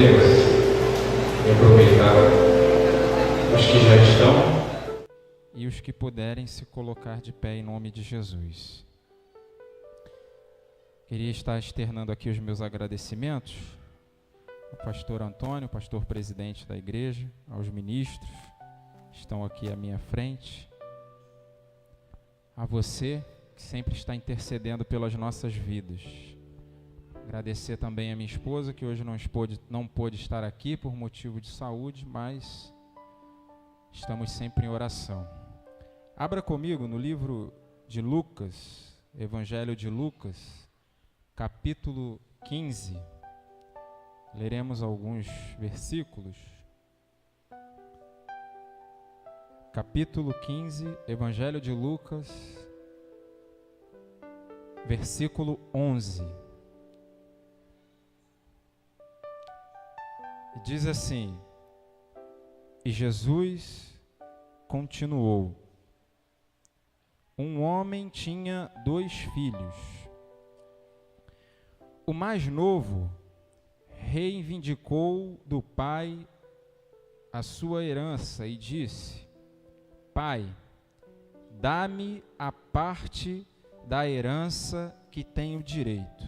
poder e aproveitar os que já estão e os que puderem se colocar de pé em nome de Jesus. Queria estar externando aqui os meus agradecimentos ao pastor Antônio, pastor presidente da igreja, aos ministros que estão aqui à minha frente, a você que sempre está intercedendo pelas nossas vidas. Agradecer também a minha esposa, que hoje não pôde estar aqui por motivo de saúde, mas estamos sempre em oração. Abra comigo no livro de Lucas, Evangelho de Lucas, capítulo 15. Leremos alguns versículos. Capítulo 15, Evangelho de Lucas, versículo 11. E diz assim: E Jesus continuou: Um homem tinha 2 filhos. O mais novo reivindicou do pai a sua herança e disse: Pai, dá-me a parte da herança que tenho direito.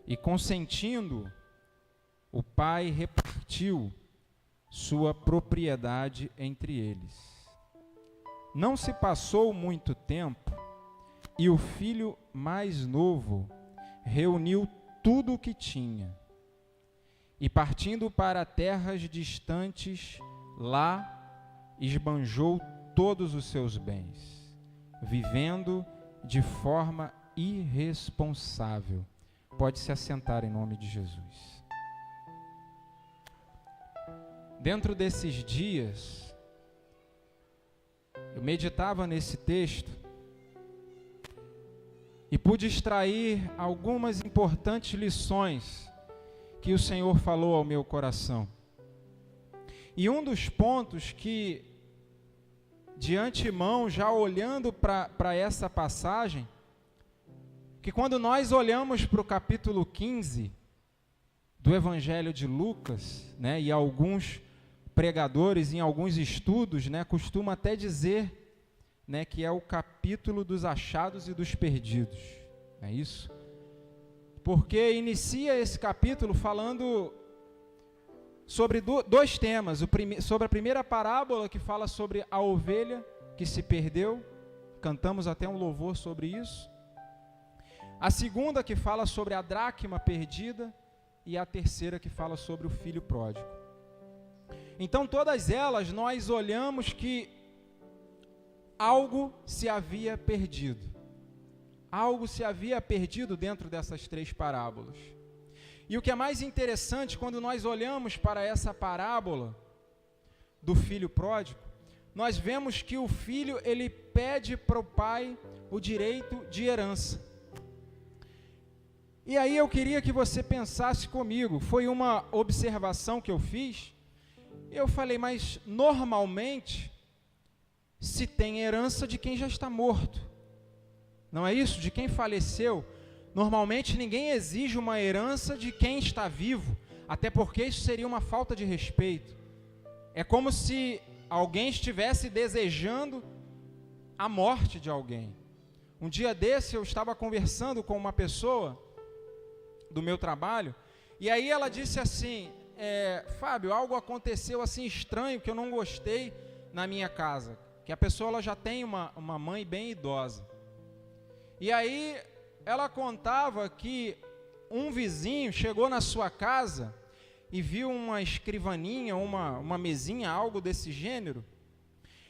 E consentindo, o pai repartiu sua propriedade entre eles. Não se passou muito tempo e o filho mais novo reuniu tudo o que tinha e, partindo para terras distantes, lá esbanjou todos os seus bens, vivendo de forma irresponsável. Pode se assentar em nome de Jesus. Dentro desses dias, eu meditava nesse texto e pude extrair algumas importantes lições que o Senhor falou ao meu coração. E um dos pontos que, de antemão, já olhando para essa passagem, que quando nós olhamos para o capítulo 15 do Evangelho de Lucas, né, e alguns pregadores em alguns estudos, né, costumam até dizer, né, que é o capítulo dos achados e dos perdidos. É isso? Porque inicia esse capítulo falando sobre 2 temas. Sobre a primeira parábola, que fala sobre a ovelha que se perdeu. Cantamos até um louvor sobre isso. A segunda, que fala sobre a dracma perdida. E a terceira, que fala sobre o filho pródigo. Então, todas elas, nós olhamos que algo se havia perdido. Algo se havia perdido dentro dessas 3 parábolas. E o que é mais interessante, quando nós olhamos para essa parábola do filho pródigo, nós vemos que o filho, ele pede para o pai o direito de herança. E aí eu queria que você pensasse comigo, foi uma observação que eu fiz. Eu falei, mas normalmente se tem herança de quem já está morto. Não é isso? De quem faleceu. Normalmente ninguém exige uma herança de quem está vivo, até porque isso seria uma falta de respeito. É como se alguém estivesse desejando a morte de alguém. Um dia desse eu estava conversando com uma pessoa do meu trabalho, e aí ela disse assim: Fábio, algo aconteceu assim estranho que eu não gostei na minha casa, que a pessoa ela já tem uma mãe bem idosa. E aí ela contava que um vizinho chegou na sua casa e viu uma escrivaninha, uma mesinha, algo desse gênero.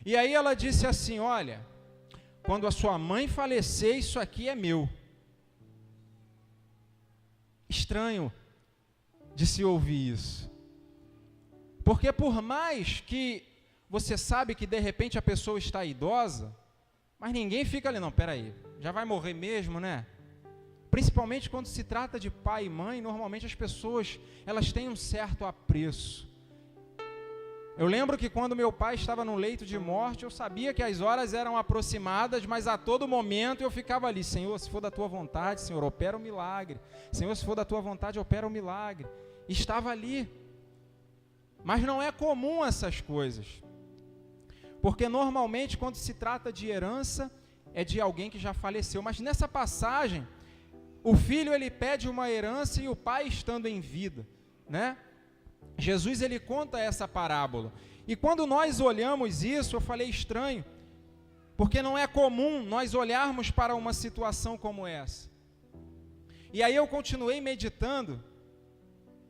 E aí ela disse assim: olha, quando a sua mãe falecer, isso aqui é meu. Estranho de se ouvir isso. Porque por mais que você sabe que de repente a pessoa está idosa, mas ninguém fica ali, não, peraí, já vai morrer mesmo, né? Principalmente quando se trata de pai e mãe, normalmente as pessoas, elas têm um certo apreço. Eu lembro que quando meu pai estava no leito de morte, eu sabia que as horas eram aproximadas, mas a todo momento eu ficava ali: Senhor, se for da tua vontade, Senhor, opera o milagre. Senhor, se for da tua vontade, opera o milagre. estava ali. Mas não é comum essas coisas. Porque normalmente quando se trata de herança, é de alguém que já faleceu. Mas nessa passagem, o filho ele pede uma herança e o pai estando em vida, né? Jesus ele conta essa parábola. E quando nós olhamos isso, eu falei estranho, porque não é comum nós olharmos para uma situação como essa. E aí eu continuei meditando,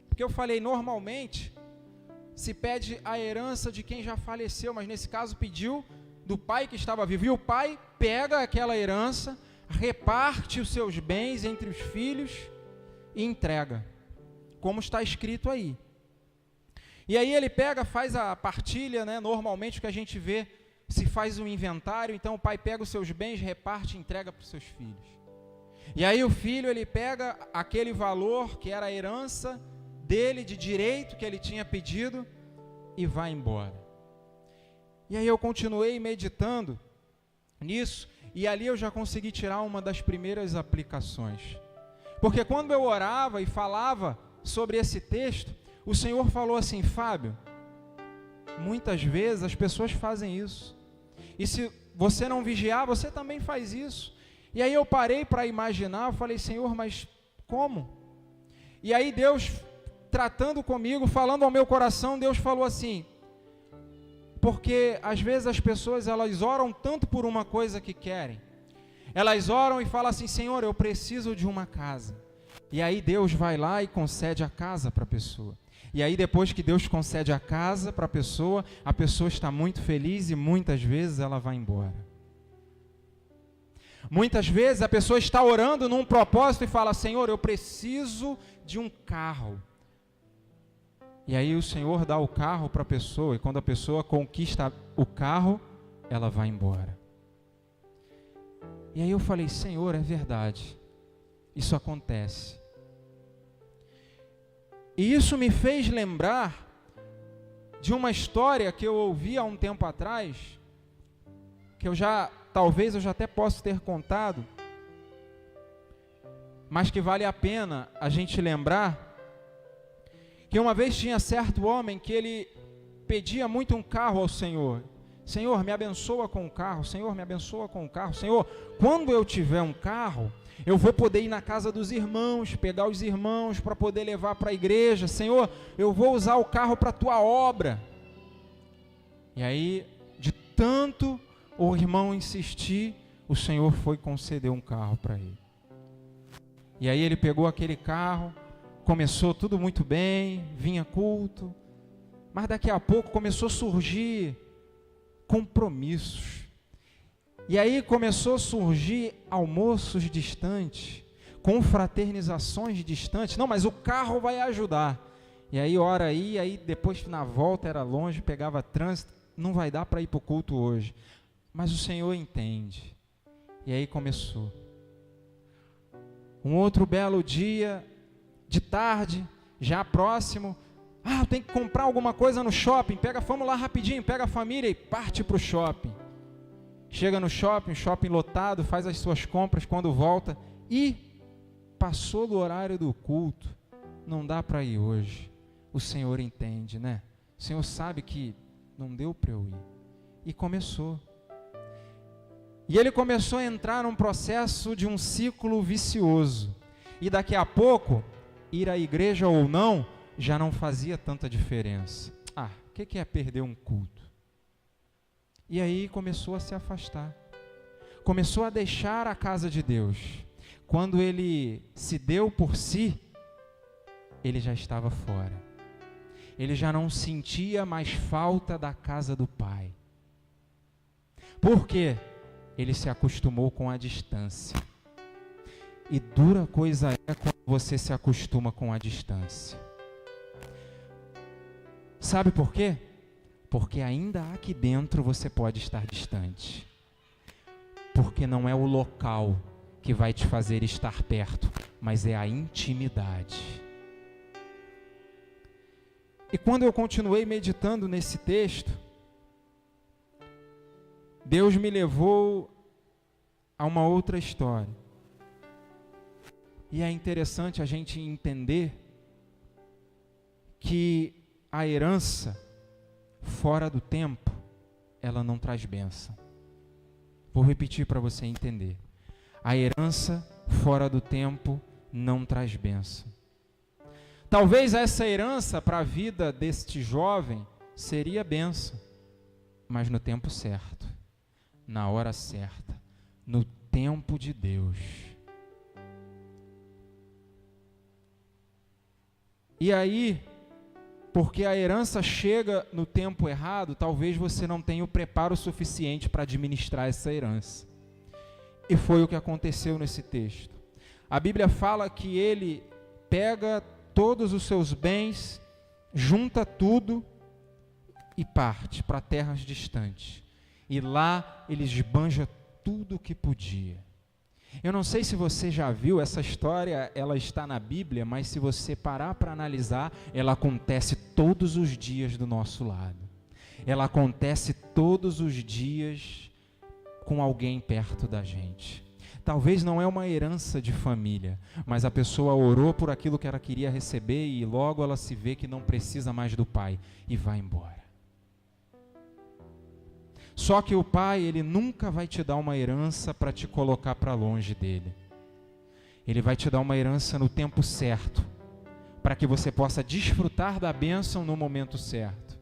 porque eu falei, normalmente se pede a herança de quem já faleceu, mas nesse caso pediu do pai que estava vivo. E o pai pega aquela herança, reparte os seus bens entre os filhos e entrega, como está escrito aí. E aí ele pega, faz a partilha, né? Normalmente o que a gente vê, se faz um inventário, então o pai pega os seus bens, reparte e entrega para os seus filhos. E aí o filho, ele pega aquele valor que era a herança dele, de direito que ele tinha pedido, e vai embora. E aí eu continuei meditando nisso, e ali eu já consegui tirar uma das primeiras aplicações. Porque quando eu orava e falava sobre esse texto, o Senhor falou assim: Fábio, muitas vezes as pessoas fazem isso, e se você não vigiar, você também faz isso. E aí eu parei para imaginar, eu falei: Senhor, mas como? E aí Deus, tratando comigo, falando ao meu coração, Deus falou assim: porque às vezes as pessoas, elas oram tanto por uma coisa que querem, elas oram e falam assim: Senhor, eu preciso de uma casa. E aí Deus vai lá e concede a casa para a pessoa. E aí depois que Deus concede a casa para a pessoa está muito feliz e muitas vezes ela vai embora. Muitas vezes a pessoa está orando num propósito e fala: Senhor, eu preciso de um carro. E aí o Senhor dá o carro para a pessoa, e quando a pessoa conquista o carro, ela vai embora. E aí eu falei: Senhor, é verdade, isso acontece. E isso me fez lembrar de uma história que eu ouvi há um tempo atrás, que talvez eu já até possa ter contado, mas que vale a pena a gente lembrar, que uma vez tinha certo homem que ele pedia muito um carro ao Senhor. Senhor, me abençoa com o carro. Senhor, me abençoa com o carro. Senhor, quando eu tiver um carro, eu vou poder ir na casa dos irmãos, pegar os irmãos para poder levar para a igreja. Senhor, eu vou usar o carro para a tua obra. E aí, de tanto o irmão insistir, o Senhor foi conceder um carro para ele. E aí ele pegou aquele carro, começou tudo muito bem, vinha culto, mas daqui a pouco começou a surgir compromissos. E aí começou a surgir almoços distantes, confraternizações distantes. Não, mas o carro vai ajudar. E aí ora aí depois na volta era longe, pegava trânsito, não vai dar para ir para o culto hoje. Mas o Senhor entende. E aí começou. Um outro belo dia, de tarde, já próximo, tem que comprar alguma coisa no shopping, vamos lá rapidinho, pega a família e parte para o shopping. Chega no shopping lotado, faz as suas compras, quando volta, e passou do horário do culto, não dá para ir hoje. O Senhor entende, né? O Senhor sabe que não deu para eu ir. E começou. E ele começou a entrar num processo de um ciclo vicioso. E daqui a pouco, ir à igreja ou não, já não fazia tanta diferença. O que é perder um culto? E aí começou a se afastar. Começou a deixar a casa de Deus. Quando ele se deu por si, ele já estava fora. Ele já não sentia mais falta da casa do Pai. Por quê? Ele se acostumou com a distância. E dura coisa é quando você se acostuma com a distância. Sabe por quê? Porque ainda aqui dentro você pode estar distante. Porque não é o local que vai te fazer estar perto, mas é a intimidade. E quando eu continuei meditando nesse texto, Deus me levou a uma outra história. E é interessante a gente entender que a herança fora do tempo, ela não traz bênção. Vou repetir para você entender. A herança fora do tempo não traz bênção. Talvez essa herança para a vida deste jovem seria bênção, mas no tempo certo, na hora certa, no tempo de Deus. E aí, porque a herança chega no tempo errado, talvez você não tenha o preparo suficiente para administrar essa herança. E foi o que aconteceu nesse texto. A Bíblia fala que ele pega todos os seus bens, junta tudo e parte para terras distantes. E lá ele esbanja tudo o que podia. Eu não sei se você já viu, essa história, ela está na Bíblia, mas se você parar para analisar, ela acontece todos os dias do nosso lado. Ela acontece todos os dias com alguém perto da gente. Talvez não é uma herança de família, mas a pessoa orou por aquilo que ela queria receber e logo ela se vê que não precisa mais do pai e vai embora. Só que o pai, ele nunca vai te dar uma herança para te colocar para longe dele. Ele vai te dar uma herança no tempo certo, para que você possa desfrutar da bênção no momento certo.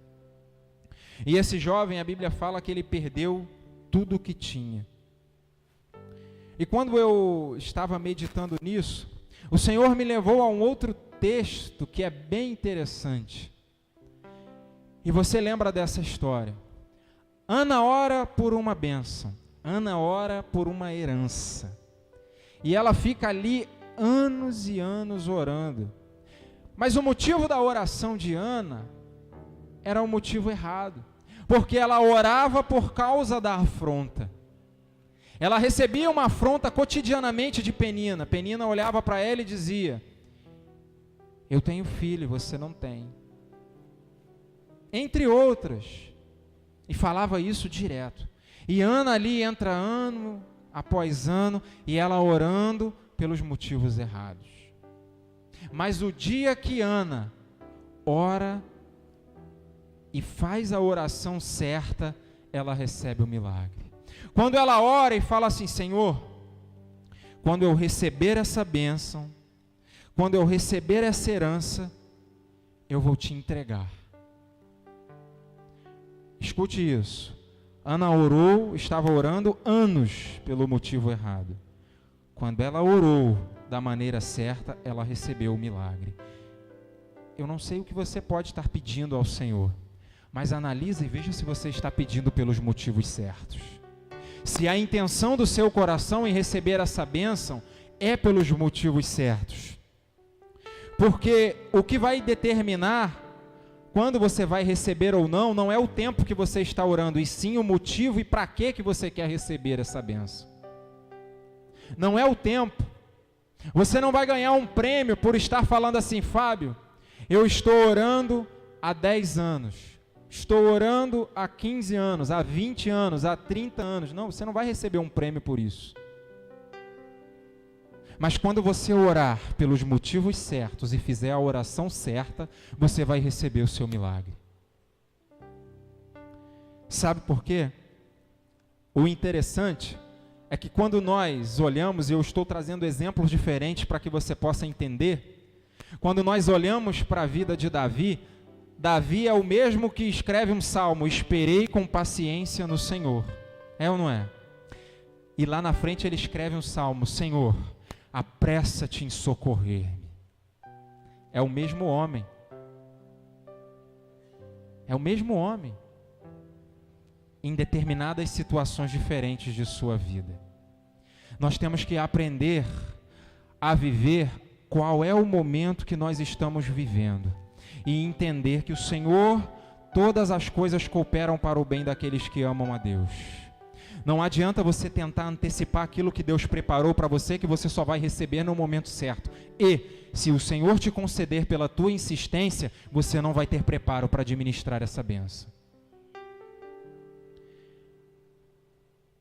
E esse jovem, a Bíblia fala que ele perdeu tudo o que tinha. E quando eu estava meditando nisso, o Senhor me levou a um outro texto que é bem interessante. E você lembra dessa história? Ana ora por uma bênção, Ana ora por uma herança. E ela fica ali anos e anos orando. Mas o motivo da oração de Ana era o motivo errado. Porque ela orava por causa da afronta. Ela recebia uma afronta cotidianamente de Penina. Penina olhava para ela e dizia: eu tenho filho, você não tem. Entre outras. E falava isso direto. E Ana ali entra ano após ano, e ela orando pelos motivos errados. Mas o dia que Ana ora e faz a oração certa, ela recebe o milagre. Quando ela ora e fala assim: Senhor, quando eu receber essa bênção, quando eu receber essa herança, eu vou te entregar. Escute isso. Ana orou, estava orando anos pelo motivo errado. Quando ela orou da maneira certa, ela recebeu o milagre. Eu não sei o que você pode estar pedindo ao Senhor, mas analise e veja se você está pedindo pelos motivos certos. Se a intenção do seu coração em receber essa bênção é pelos motivos certos. Porque o que vai determinar quando você vai receber ou não, não é o tempo que você está orando, e sim o motivo e para que você quer receber essa bênção. Não é o tempo. Você não vai ganhar um prêmio por estar falando assim: Fábio, eu estou orando há 10 anos, estou orando há 15 anos, há 20 anos, há 30 anos. Não, você não vai receber um prêmio por isso. Mas quando você orar pelos motivos certos e fizer a oração certa, você vai receber o seu milagre. Sabe por quê? O interessante é que quando nós olhamos, e eu estou trazendo exemplos diferentes para que você possa entender, quando nós olhamos para a vida de Davi, Davi é o mesmo que escreve um salmo: esperei com paciência no Senhor. É ou não é? E lá na frente ele escreve um salmo: Senhor, apressa-te em socorrer-me. É o mesmo homem. É o mesmo homem. Em determinadas situações diferentes de sua vida. Nós temos que aprender a viver qual é o momento que nós estamos vivendo. E entender que o Senhor, todas as coisas cooperam para o bem daqueles que amam a Deus. Não adianta você tentar antecipar aquilo que Deus preparou para você, que você só vai receber no momento certo. E, se o Senhor te conceder pela tua insistência, você não vai ter preparo para administrar essa bênção.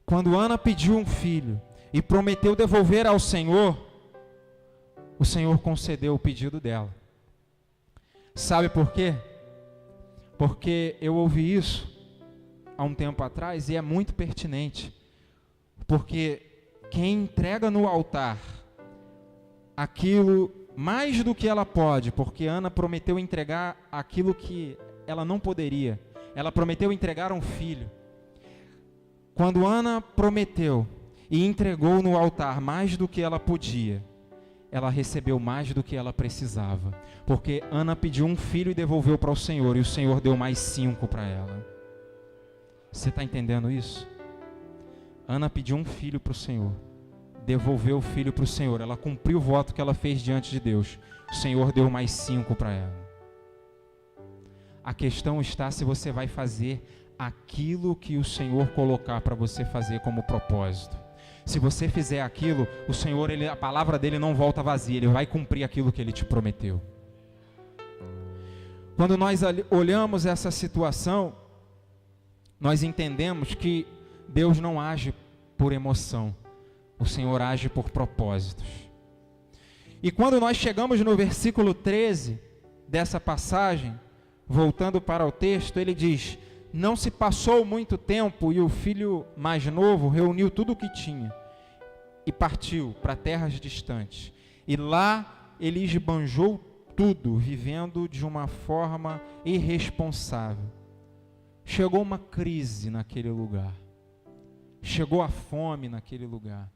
Quando Ana pediu um filho e prometeu devolver ao Senhor, o Senhor concedeu o pedido dela. Sabe por quê? Porque eu ouvi isso há um tempo atrás e é muito pertinente. Porque quem entrega no altar aquilo mais do que ela pode, porque Ana prometeu entregar aquilo que ela não poderia. Ela prometeu entregar um filho. Quando Ana prometeu e entregou no altar mais do que ela podia, ela recebeu mais do que ela precisava. Porque Ana pediu um filho e devolveu para o Senhor, e o Senhor deu mais 5 para ela. Você está entendendo isso? Ana pediu um filho para o Senhor, devolveu o filho para o Senhor, ela cumpriu o voto que ela fez diante de Deus, o Senhor deu mais 5 para ela. A questão está se você vai fazer aquilo que o Senhor colocar para você fazer como propósito. Se você fizer aquilo, o Senhor, a palavra dele não volta vazia, ele vai cumprir aquilo que ele te prometeu. Quando nós olhamos essa situação, nós entendemos que Deus não age por emoção, o Senhor age por propósitos. E quando nós chegamos no versículo 13 dessa passagem, voltando para o texto, ele diz: não se passou muito tempo e o filho mais novo reuniu tudo o que tinha e partiu para terras distantes. E lá ele esbanjou tudo, vivendo de uma forma irresponsável. Chegou uma crise naquele lugar. Chegou a fome naquele lugar.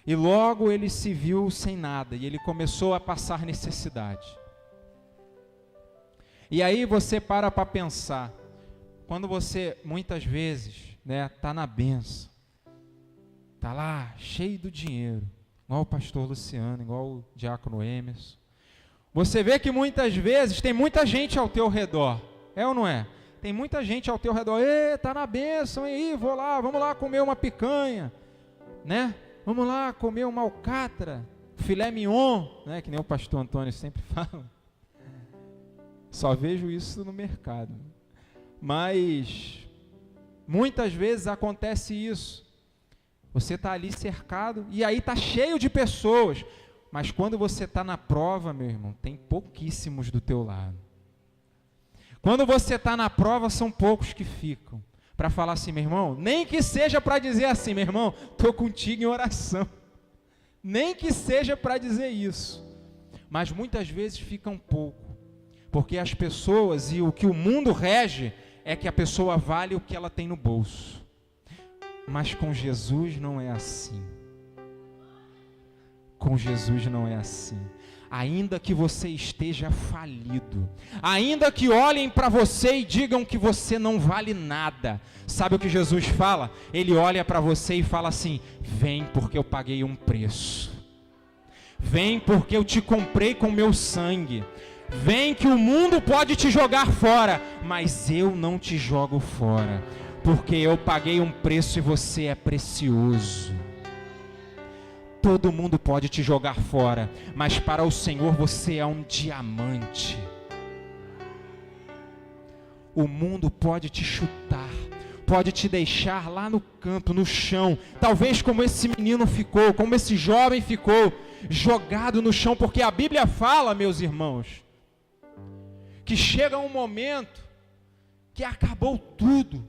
E logo ele se viu sem nada e ele começou a passar necessidade. E aí você para pensar, quando você muitas vezes está na bênção, está lá cheio do dinheiro, igual o pastor Luciano, igual o diácono Emerson, você vê que muitas vezes tem muita gente ao teu redor, é ou não é? Tem muita gente ao teu redor, está na bênção, aí, vamos lá comer uma picanha, né? Vamos lá comer uma alcatra, filé mignon, né? Que nem o pastor Antônio sempre fala. Só vejo isso no mercado. Mas muitas vezes acontece isso. Você está ali cercado e aí está cheio de pessoas. Mas quando você está na prova, meu irmão, tem pouquíssimos do teu lado. Quando você está na prova, são poucos que ficam. Para falar assim, meu irmão, nem que seja para dizer assim, meu irmão, estou contigo em oração. Nem que seja para dizer isso. Mas muitas vezes ficam pouco. Porque as pessoas e o que o mundo rege é que a pessoa vale o que ela tem no bolso. Mas com Jesus não é assim. Com Jesus não é assim. Ainda que você esteja falido, ainda que olhem para você e digam que você não vale nada, sabe o que Jesus fala? Ele olha para você e fala assim: vem porque eu paguei um preço. Vem porque eu te comprei com meu sangue. Vem que o mundo pode te jogar fora, mas eu não te jogo fora, porque eu paguei um preço e você é precioso. Todo mundo pode te jogar fora, mas para o Senhor você é um diamante. O mundo pode te chutar, pode te deixar lá no canto, no chão, talvez como esse menino ficou, como esse jovem ficou, jogado no chão, porque a Bíblia fala, meus irmãos, que chega um momento que acabou tudo,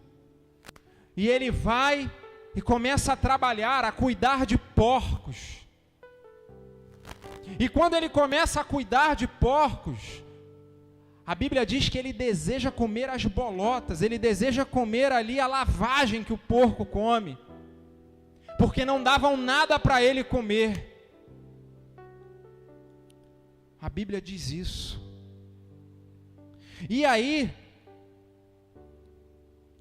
e ele vai e começa a trabalhar, a cuidar de porcos. E quando ele começa a cuidar de porcos, a Bíblia diz que ele deseja comer as bolotas, ele deseja comer ali a lavagem que o porco come, porque não davam nada para ele comer. A Bíblia diz isso. E aí,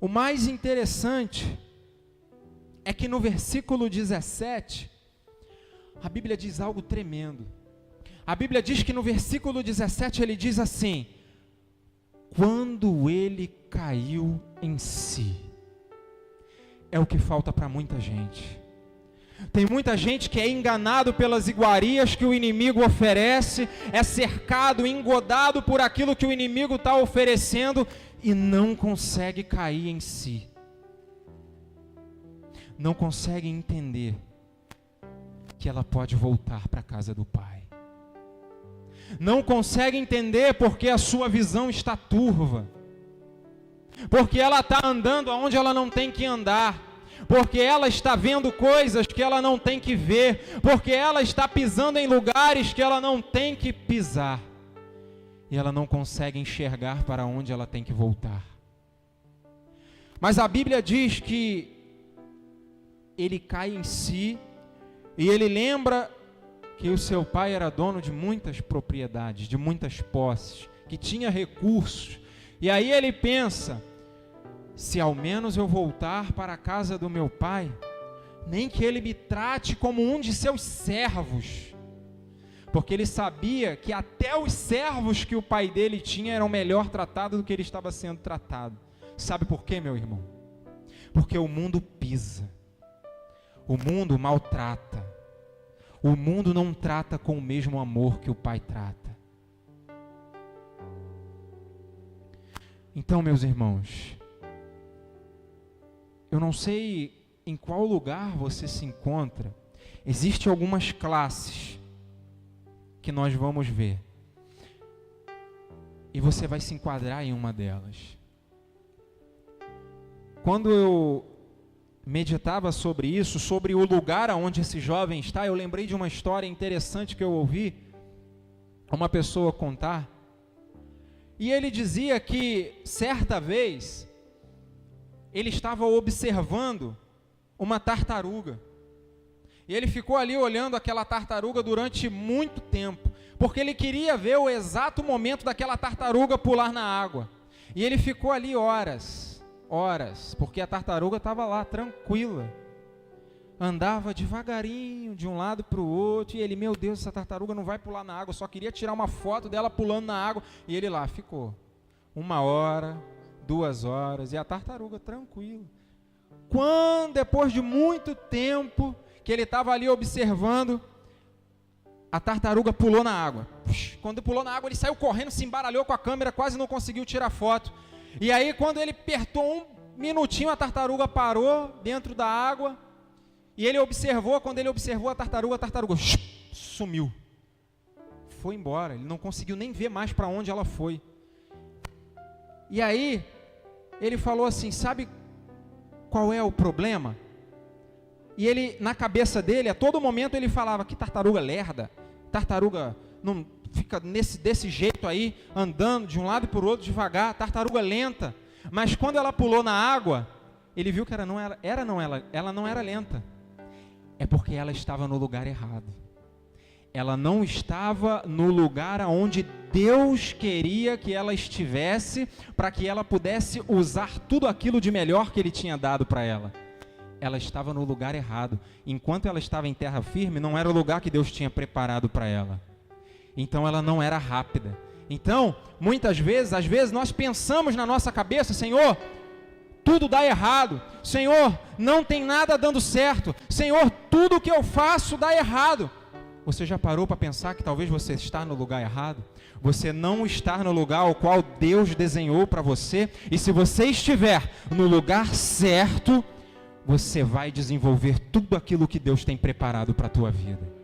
o mais interessante é que no versículo 17, a Bíblia diz algo tremendo. A Bíblia diz que no versículo 17 ele diz assim: quando ele caiu em si. É o que falta para muita gente. Tem muita gente que é enganado pelas iguarias que o inimigo oferece, é cercado, engodado por aquilo que o inimigo está oferecendo e não consegue cair em si. Não consegue entender que ela pode voltar para a casa do Pai. não consegue entender porque a sua visão está turva, porque ela está andando aonde ela não tem que andar, porque ela está vendo coisas que ela não tem que ver, porque ela está pisando em lugares que ela não tem que pisar, e ela não consegue enxergar para onde ela tem que voltar. Mas a Bíblia diz que ele cai em si, e ele lembra que o seu pai era dono de muitas propriedades, de muitas posses, que tinha recursos, e aí ele pensa: se ao menos eu voltar para a casa do meu pai, nem que ele me trate como um de seus servos, porque ele sabia que até os servos que o pai dele tinha eram melhor tratados do que ele estava sendo tratado. Sabe por quê, meu irmão? Porque o mundo pisa, o mundo maltrata, o mundo não trata com o mesmo amor que o pai trata. Então, meus irmãos, eu não sei em qual lugar você se encontra. Existem algumas classes que nós vamos ver, e você vai se enquadrar em uma delas. Quando eu meditava sobre isso, sobre o lugar aonde esse jovem está, eu lembrei de uma história interessante que eu ouvi uma pessoa contar, e ele dizia que certa vez ele estava observando uma tartaruga, e ele ficou ali olhando aquela tartaruga durante muito tempo, porque ele queria ver o exato momento daquela tartaruga pular na água, e ele ficou ali horas, porque a tartaruga estava lá tranquila, andava devagarinho de um lado para o outro, e ele, meu Deus, essa tartaruga não vai pular na água, só queria tirar uma foto dela pulando na água, e ele lá ficou 1 hora, 2 horas, e a tartaruga tranquila. Quando, depois de muito tempo que ele estava ali observando, a tartaruga pulou na água. Quando pulou na água, ele saiu correndo, se embaralhou com a câmera, quase não conseguiu tirar foto. E aí, quando ele apertou 1 minutinho, a tartaruga parou dentro da água, e ele observou. Quando ele observou a tartaruga sumiu, foi embora. Ele não conseguiu nem ver mais para onde ela foi. E aí ele falou assim: sabe qual é o problema? E ele, na cabeça dele, a todo momento ele falava: que tartaruga lerda, tartaruga não fica desse jeito aí, andando de um lado para o outro devagar, tartaruga lenta. Mas quando ela pulou na água, ele viu que ela não era lenta. É porque ela estava no lugar errado. Ela não estava no lugar onde Deus queria que ela estivesse, para que ela pudesse usar tudo aquilo de melhor que Ele tinha dado para ela. Ela estava no lugar errado. Enquanto ela estava em terra firme, não era o lugar que Deus tinha preparado para ela. Então ela não era rápida. Então, muitas vezes, às vezes nós pensamos na nossa cabeça: Senhor, tudo dá errado. Senhor, não tem nada dando certo. Senhor, tudo que eu faço dá errado. Você já parou para pensar que talvez você está no lugar errado? Você não está no lugar ao qual Deus desenhou para você. E se você estiver no lugar certo, você vai desenvolver tudo aquilo que Deus tem preparado para a tua vida.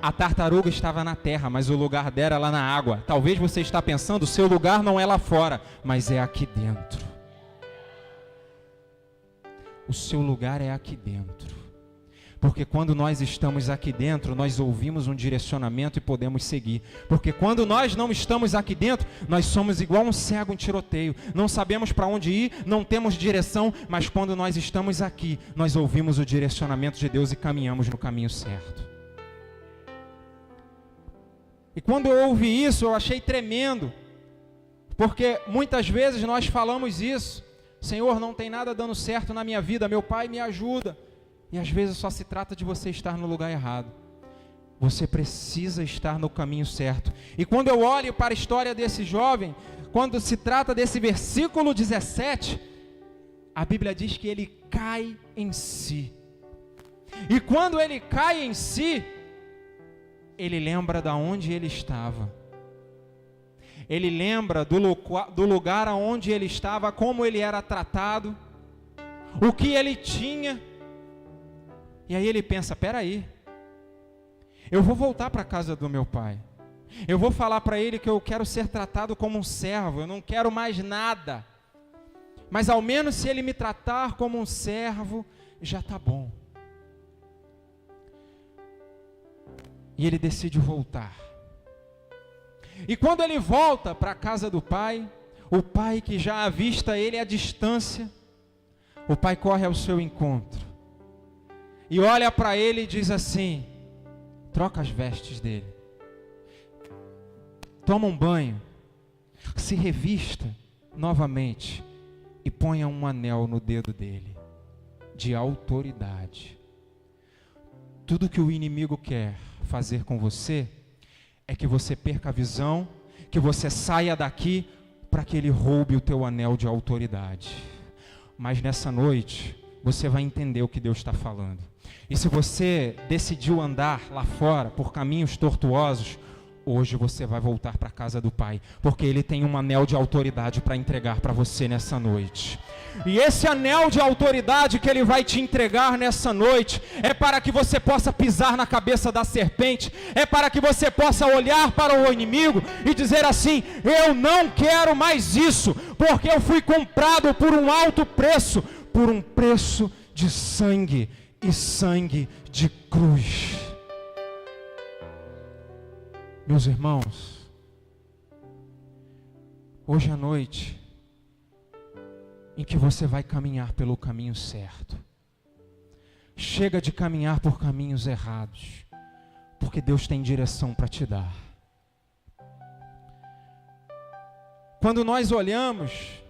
A tartaruga estava na terra, mas o lugar dela era lá na água. Talvez você está pensando: o seu lugar não é lá fora, mas é aqui dentro. O seu lugar é aqui dentro. Porque quando nós estamos aqui dentro, nós ouvimos um direcionamento e podemos seguir. Porque quando nós não estamos aqui dentro, nós somos igual um cego em tiroteio. Não sabemos para onde ir, não temos direção, mas quando nós estamos aqui, nós ouvimos o direcionamento de Deus e caminhamos no caminho certo. E quando eu ouvi isso, eu achei tremendo. Porque muitas vezes nós falamos isso: Senhor, não tem nada dando certo na minha vida, meu pai me ajuda. E às vezes só se trata de você estar no lugar errado. Você precisa estar no caminho certo. E quando eu olho para a história desse jovem, quando se trata desse versículo 17, a Bíblia diz que ele cai em si. E quando ele cai em si, ele lembra de onde ele estava. Ele lembra do lugar onde ele estava, como ele era tratado, o que ele tinha. E aí ele pensa: peraí, Eu vou voltar para a casa do meu pai. Eu vou falar para ele que eu quero ser tratado como um servo, eu não quero mais nada. Mas ao menos se ele me tratar como um servo, já está bom. E ele decide voltar. E quando ele volta para a casa do pai, o pai que já avista ele à distância, o pai corre ao seu encontro. E olha para ele e diz assim: troca as vestes dele. Toma um banho, se revista novamente e ponha um anel no dedo dele, de autoridade. Tudo que o inimigo quer fazer com você é que você perca a visão, que você saia daqui para que ele roube o teu anel de autoridade. Mas nessa noite, você vai entender o que Deus está falando. E se você decidiu andar lá fora por caminhos tortuosos, hoje você vai voltar para a casa do Pai, porque Ele tem um anel de autoridade para entregar para você nessa noite. E esse anel de autoridade que Ele vai te entregar nessa noite, é para que você possa pisar na cabeça da serpente, é para que você possa olhar para o inimigo e dizer assim: eu não quero mais isso, porque eu fui comprado por um alto preço, por um preço de sangue, e sangue de cruz. Meus irmãos, hoje à noite, em que você vai caminhar pelo caminho certo, chega de caminhar por caminhos errados, porque Deus tem direção para te dar. Quando nós olhamos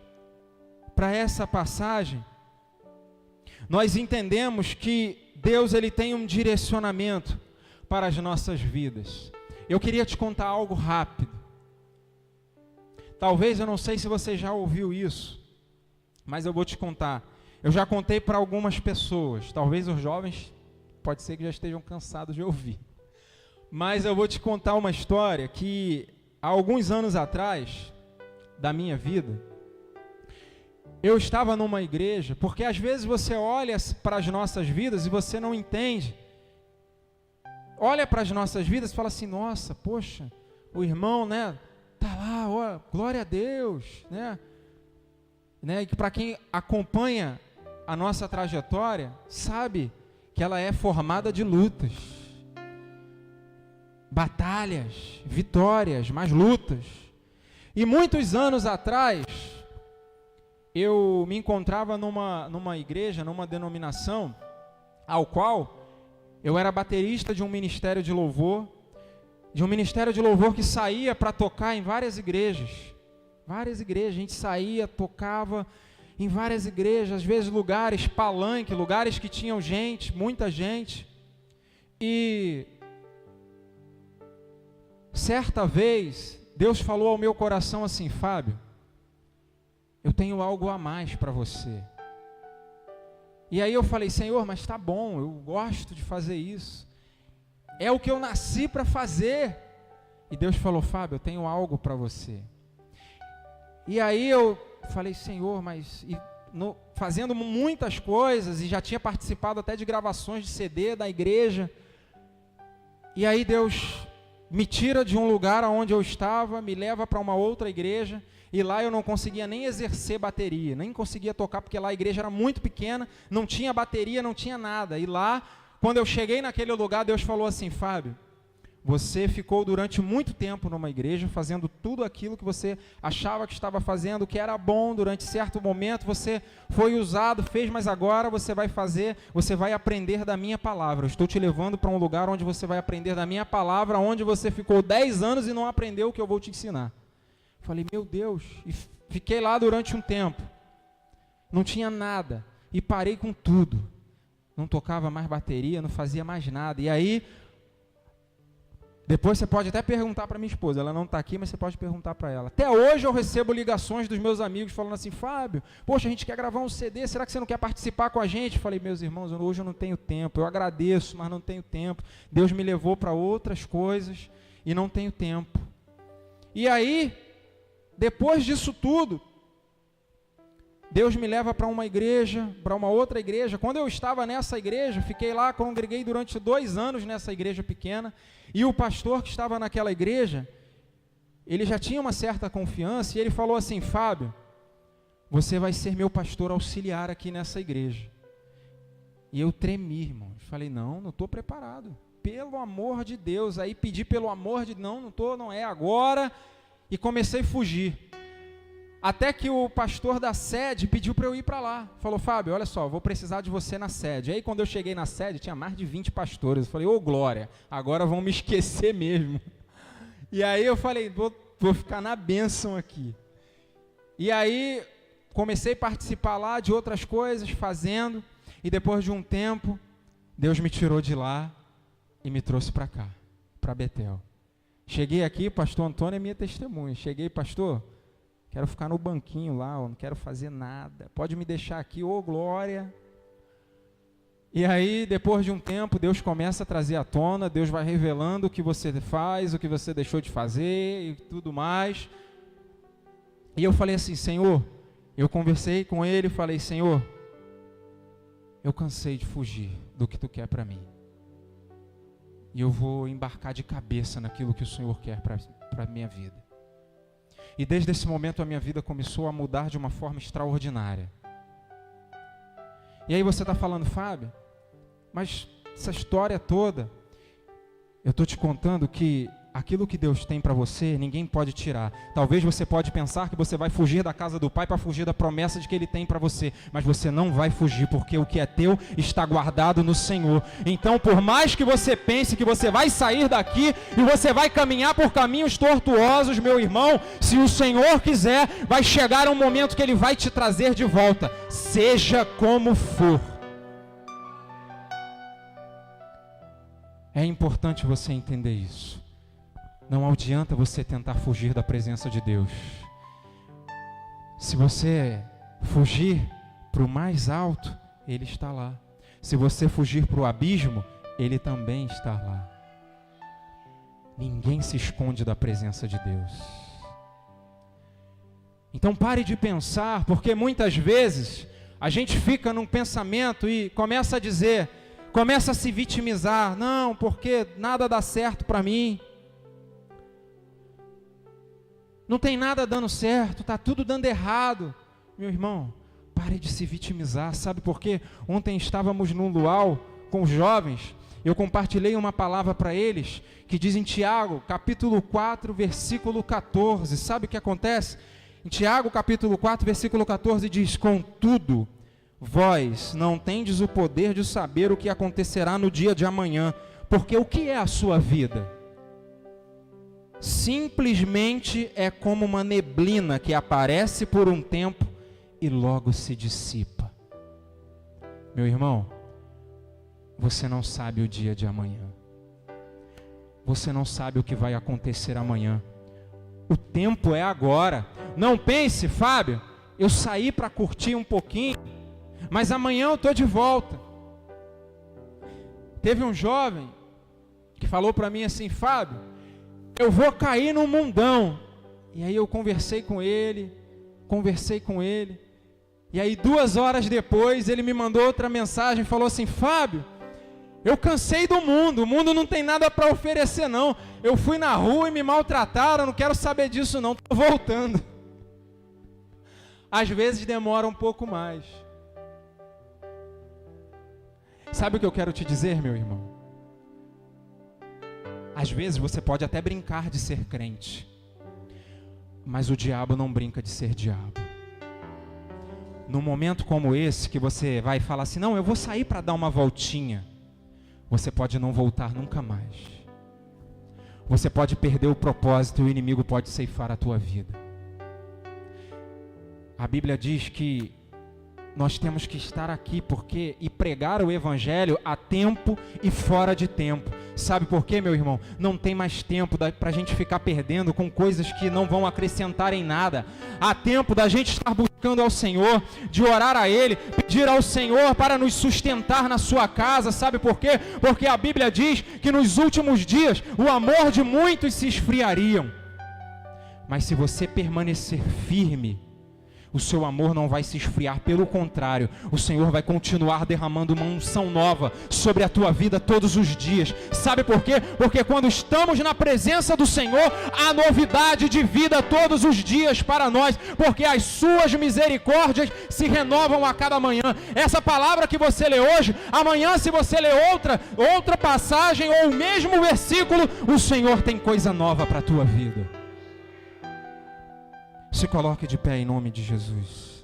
para essa passagem, nós entendemos que Deus ele tem um direcionamento para as nossas vidas. Eu queria te contar algo rápido. Talvez, eu não sei se você já ouviu isso, mas eu vou te contar. Eu já contei para algumas pessoas, talvez os jovens, pode ser que já estejam cansados de ouvir. Mas eu vou te contar uma história que, há alguns anos atrás, da minha vida, eu estava numa igreja, porque às vezes você olha para as nossas vidas e você não entende. Olha para as nossas vidas e fala assim: nossa, poxa, o irmão, né, tá lá, ó, glória a Deus, né? E que para quem acompanha a nossa trajetória, sabe que ela é formada de lutas, batalhas, vitórias, mas lutas. E muitos anos atrás, eu me encontrava numa igreja, numa denominação, ao qual eu era baterista de um ministério de louvor que saía para tocar em várias igrejas, a gente saía, tocava em várias igrejas, às vezes lugares, palanque, lugares que tinham gente, muita gente. E certa vez, Deus falou ao meu coração assim: Fábio, eu tenho algo a mais para você. E aí eu falei: Senhor, mas tá bom, eu gosto de fazer isso, é o que eu nasci para fazer. E Deus falou: Fábio, eu tenho algo para você. E aí eu falei: Senhor, mas fazendo muitas coisas, e já tinha participado até de gravações de CD da igreja. E aí Deus me tira de um lugar onde eu estava, me leva para uma outra igreja, e lá eu não conseguia nem exercer bateria, nem conseguia tocar, porque lá a igreja era muito pequena, não tinha bateria, não tinha nada. E lá, quando eu cheguei naquele lugar, Deus falou assim: Fábio, você ficou durante muito tempo numa igreja, fazendo tudo aquilo que você achava que estava fazendo, que era bom durante certo momento, você foi usado, fez, mas agora você vai fazer, você vai aprender da minha palavra. Eu estou te levando para um lugar onde você vai aprender da minha palavra, onde você ficou 10 anos e não aprendeu o que eu vou te ensinar. Falei: meu Deus, e fiquei lá durante um tempo, não tinha nada, e parei com tudo, não tocava mais bateria, não fazia mais nada. E aí, depois você pode até perguntar para minha esposa, ela não está aqui, mas você pode perguntar para ela. Até hoje eu recebo ligações dos meus amigos falando assim: Fábio, poxa, a gente quer gravar um CD, será que você não quer participar com a gente? Falei: meus irmãos, hoje eu não tenho tempo, eu agradeço, mas não tenho tempo, Deus me levou para outras coisas e não tenho tempo. E aí, depois disso tudo, Deus me leva para uma igreja, para uma outra igreja. Quando eu estava nessa igreja, fiquei lá, congreguei durante 2 anos nessa igreja pequena, e o pastor que estava naquela igreja, ele já tinha uma certa confiança, e ele falou assim: Fábio, você vai ser meu pastor auxiliar aqui nessa igreja. E eu tremi, irmão. Falei: não estou preparado. Pelo amor de Deus. Aí pedi pelo amor de Deus, não é agora. E comecei a fugir. Até que o pastor da sede pediu para eu ir para lá. Falou: Fábio, olha só, vou precisar de você na sede. Aí quando eu cheguei na sede, tinha mais de 20 pastores. Eu falei: ô glória, agora vão me esquecer mesmo. E aí eu falei: vou ficar na bênção aqui. E aí comecei a participar lá de outras coisas, fazendo. E depois de um tempo, Deus me tirou de lá e me trouxe para cá, para Betel. Cheguei aqui, pastor Antônio é minha testemunha. Cheguei: pastor, quero ficar no banquinho lá, não quero fazer nada. Pode me deixar aqui, ô glória. E aí, depois de um tempo, Deus começa a trazer à tona, Deus vai revelando o que você faz, o que você deixou de fazer e tudo mais. E eu falei assim: Senhor, eu conversei com Ele e falei: Senhor, eu cansei de fugir do que Tu quer para mim. E eu vou embarcar de cabeça naquilo que o Senhor quer para a minha vida. E desde esse momento a minha vida começou a mudar de uma forma extraordinária. E aí você está falando: Fábio, mas essa história toda, eu estou te contando que aquilo que Deus tem para você, ninguém pode tirar. Talvez você pode pensar que você vai fugir da casa do Pai para fugir da promessa de que Ele tem para você, mas você não vai fugir, porque o que é teu está guardado no Senhor. Então, por mais que você pense que você vai sair daqui e você vai caminhar por caminhos tortuosos, meu irmão, se o Senhor quiser, vai chegar um momento que Ele vai te trazer de volta, seja como for. É importante você entender isso. Não adianta você tentar fugir da presença de Deus. Se você fugir para o mais alto, Ele está lá. Se você fugir para o abismo, Ele também está lá. Ninguém se esconde da presença de Deus. Então pare de pensar, porque muitas vezes a gente fica num pensamento e começa a dizer, começa a se vitimizar: não, porque nada dá certo para mim. Não tem nada dando certo, está tudo dando errado. Meu irmão, pare de se vitimizar. Sabe por quê? Ontem estávamos num luau com os jovens. Eu compartilhei uma palavra para eles que diz em Tiago, capítulo 4, versículo 14. Sabe o que acontece? Em Tiago, capítulo 4, versículo 14 diz: contudo, vós não tendes o poder de saber o que acontecerá no dia de amanhã. Porque o que é a sua vida? Simplesmente é como uma neblina que aparece por um tempo e logo se dissipa. Meu irmão, você não sabe o dia de amanhã. Você não sabe o que vai acontecer amanhã. O tempo é agora. Não pense: Fábio, eu saí para curtir um pouquinho, mas amanhã eu estou de volta. Teve um jovem que falou para mim assim: Fábio, eu vou cair no mundão. E aí eu conversei com ele, e aí 2 horas depois ele me mandou outra mensagem, falou assim: Fábio, eu cansei do mundo, o mundo não tem nada para oferecer não, eu fui na rua e me maltrataram, não quero saber disso não, estou voltando. Às vezes demora um pouco mais. Sabe o que eu quero te dizer, meu irmão? Às vezes você pode até brincar de ser crente, mas o diabo não brinca de ser diabo. Num momento como esse, que você vai falar assim: não, eu vou sair para dar uma voltinha, você pode não voltar nunca mais. Você pode perder o propósito e o inimigo pode ceifar a tua vida. A Bíblia diz que nós temos que estar aqui e pregar o Evangelho a tempo e fora de tempo. Sabe por quê, meu irmão? Não tem mais tempo para a gente ficar perdendo com coisas que não vão acrescentar em nada. Há tempo da gente estar buscando ao Senhor, de orar a Ele, pedir ao Senhor para nos sustentar na sua casa. Sabe por quê? Porque a Bíblia diz que nos últimos dias o amor de muitos se esfriariam. Mas se você permanecer firme, o seu amor não vai se esfriar, pelo contrário, o Senhor vai continuar derramando uma unção nova sobre a tua vida todos os dias. Sabe por quê? Porque quando estamos na presença do Senhor, há novidade de vida todos os dias para nós, porque as suas misericórdias se renovam a cada manhã. Essa palavra que você lê hoje, amanhã se você lê outra passagem ou o mesmo versículo, o Senhor tem coisa nova para a tua vida. Se coloque de pé em nome de Jesus.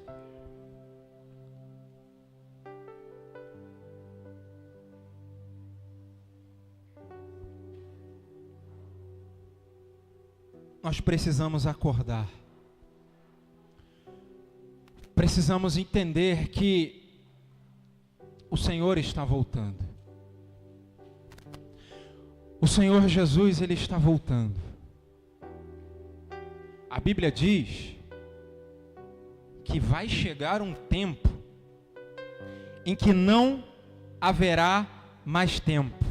Nós precisamos acordar. Precisamos entender que o Senhor está voltando. O Senhor Jesus, Ele está voltando. A Bíblia diz que vai chegar um tempo em que não haverá mais tempo.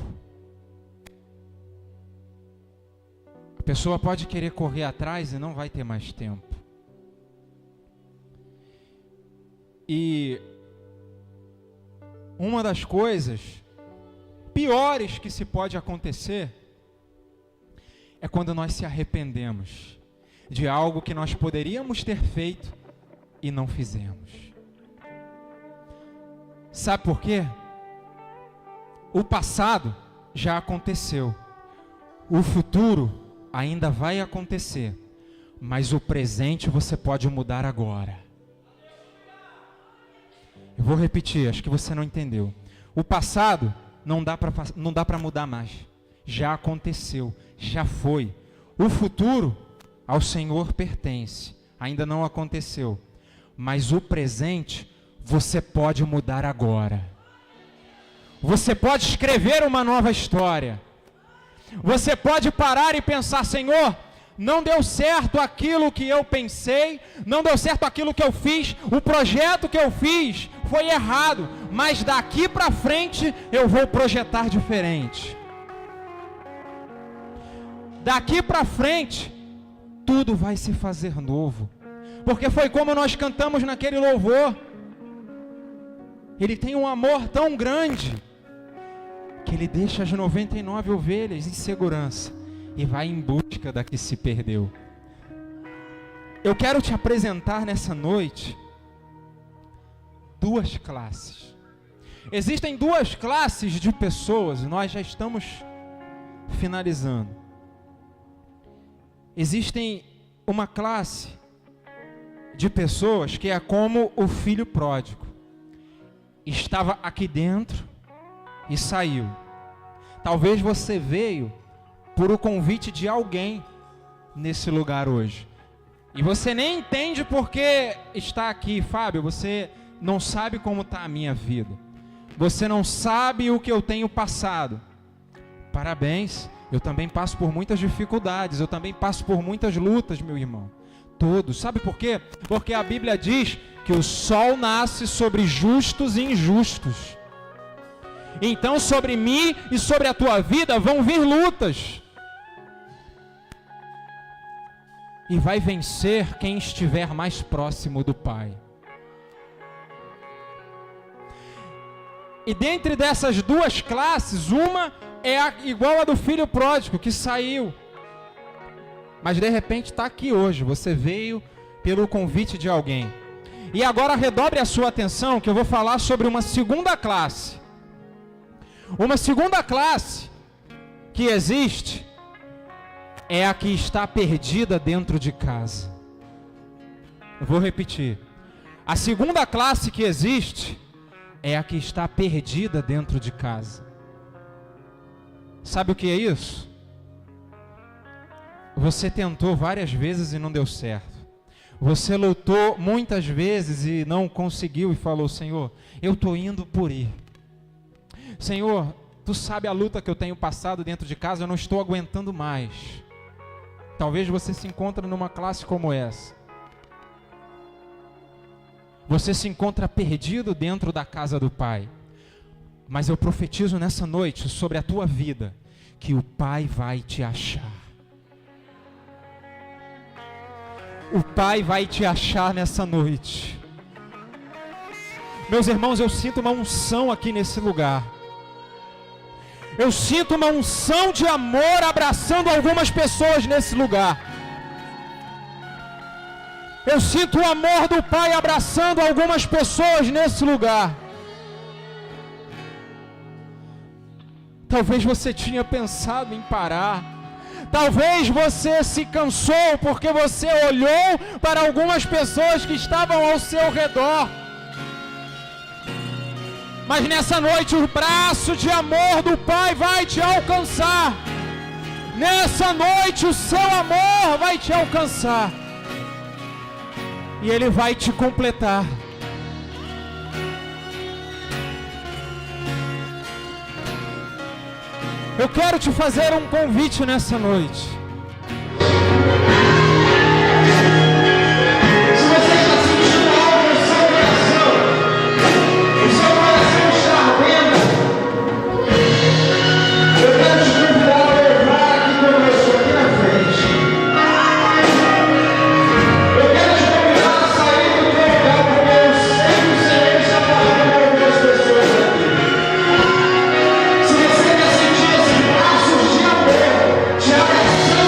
A pessoa pode querer correr atrás e não vai ter mais tempo. E uma das coisas piores que se pode acontecer é quando nós se arrependemos de algo que nós poderíamos ter feito e não fizemos. Sabe por quê? O passado já aconteceu. O futuro ainda vai acontecer. Mas o presente você pode mudar agora. Eu vou repetir, acho que você não entendeu. O passado não dá para mudar mais. Já aconteceu, já foi. O futuro ao Senhor pertence. Ainda não aconteceu. Mas o presente você pode mudar agora. Você pode escrever uma nova história. Você pode parar e pensar: Senhor, não deu certo aquilo que eu pensei, não deu certo aquilo que eu fiz, o projeto que eu fiz foi errado, mas daqui para frente eu vou projetar diferente. Daqui para frente tudo vai se fazer novo, porque foi como nós cantamos naquele louvor. Ele tem um amor tão grande que ele deixa as 99 ovelhas em segurança e vai em busca da que se perdeu. Eu quero te apresentar nessa noite duas classes. Existem duas classes de pessoas, e nós já estamos finalizando. Existem uma classe de pessoas que é como o filho pródigo. Estava aqui dentro e saiu. Talvez você veio por o convite de alguém nesse lugar hoje. E você nem entende porque está aqui. Fábio, você não sabe como está a minha vida. Você não sabe o que eu tenho passado. Parabéns, eu também passo por muitas dificuldades. Eu também passo por muitas lutas, meu irmão. Todos. Sabe por quê? Porque a Bíblia diz que o sol nasce sobre justos e injustos. Então sobre mim e sobre a tua vida vão vir lutas. E vai vencer quem estiver mais próximo do Pai. E dentre dessas duas classes, uma é igual a do filho pródigo que saiu. Mas de repente está aqui hoje. Você veio pelo convite de alguém. E agora redobre a sua atenção que eu vou falar sobre uma segunda classe. Uma segunda classe que existe é a que está perdida dentro de casa. Eu vou repetir. A segunda classe que existe é a que está perdida dentro de casa. Sabe o que é isso? Você tentou várias vezes e não deu certo. Você lutou muitas vezes e não conseguiu e falou: Senhor, eu estou indo por ir. Senhor, Tu sabe a luta que eu tenho passado dentro de casa, eu não estou aguentando mais. Talvez você se encontre numa classe como essa. Você se encontra perdido dentro da casa do Pai. Mas eu profetizo nessa noite sobre a tua vida, que o Pai vai te achar. o Pai vai te achar nessa noite. Meus irmãos, eu sinto uma unção aqui nesse lugar. Eu sinto uma unção de amor abraçando algumas pessoas nesse lugar. Eu sinto o amor do Pai abraçando algumas pessoas nesse lugar. Talvez você tinha pensado em parar. Talvez você se cansou porque você olhou para algumas pessoas que estavam ao seu redor. Mas nessa noite o braço de amor do Pai vai te alcançar. Nessa noite o seu amor vai te alcançar. E Ele vai te completar. Eu quero te fazer um convite nessa noite. Se você está sentindo algo no seu coração, o seu coração está ardendo, eu quero te convidar a levar aqui conosco, aqui na frente. Eu quero te convidar a sair do teu lugar, porque eu sei que o Senhor está falando com algumas pessoas aqui. Se você quer sentir esse braço de amor, te abraçando,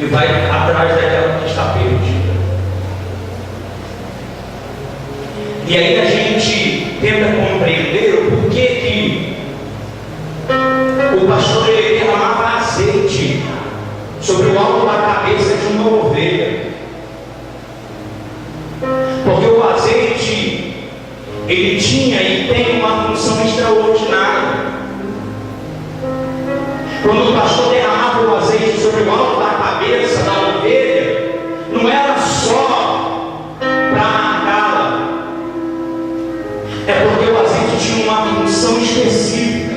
vai atrás daquela que está perdida. E aí a gente tenta compreender o porquê que o pastor ele derramava azeite sobre o alto da cabeça de uma ovelha. Porque o azeite ele tinha e tem uma função extraordinária. Quando o pastor derramava o azeite sobre o alto da cabeça da ovelha, não era só para marcá-la, é porque o azeite tinha uma função específica.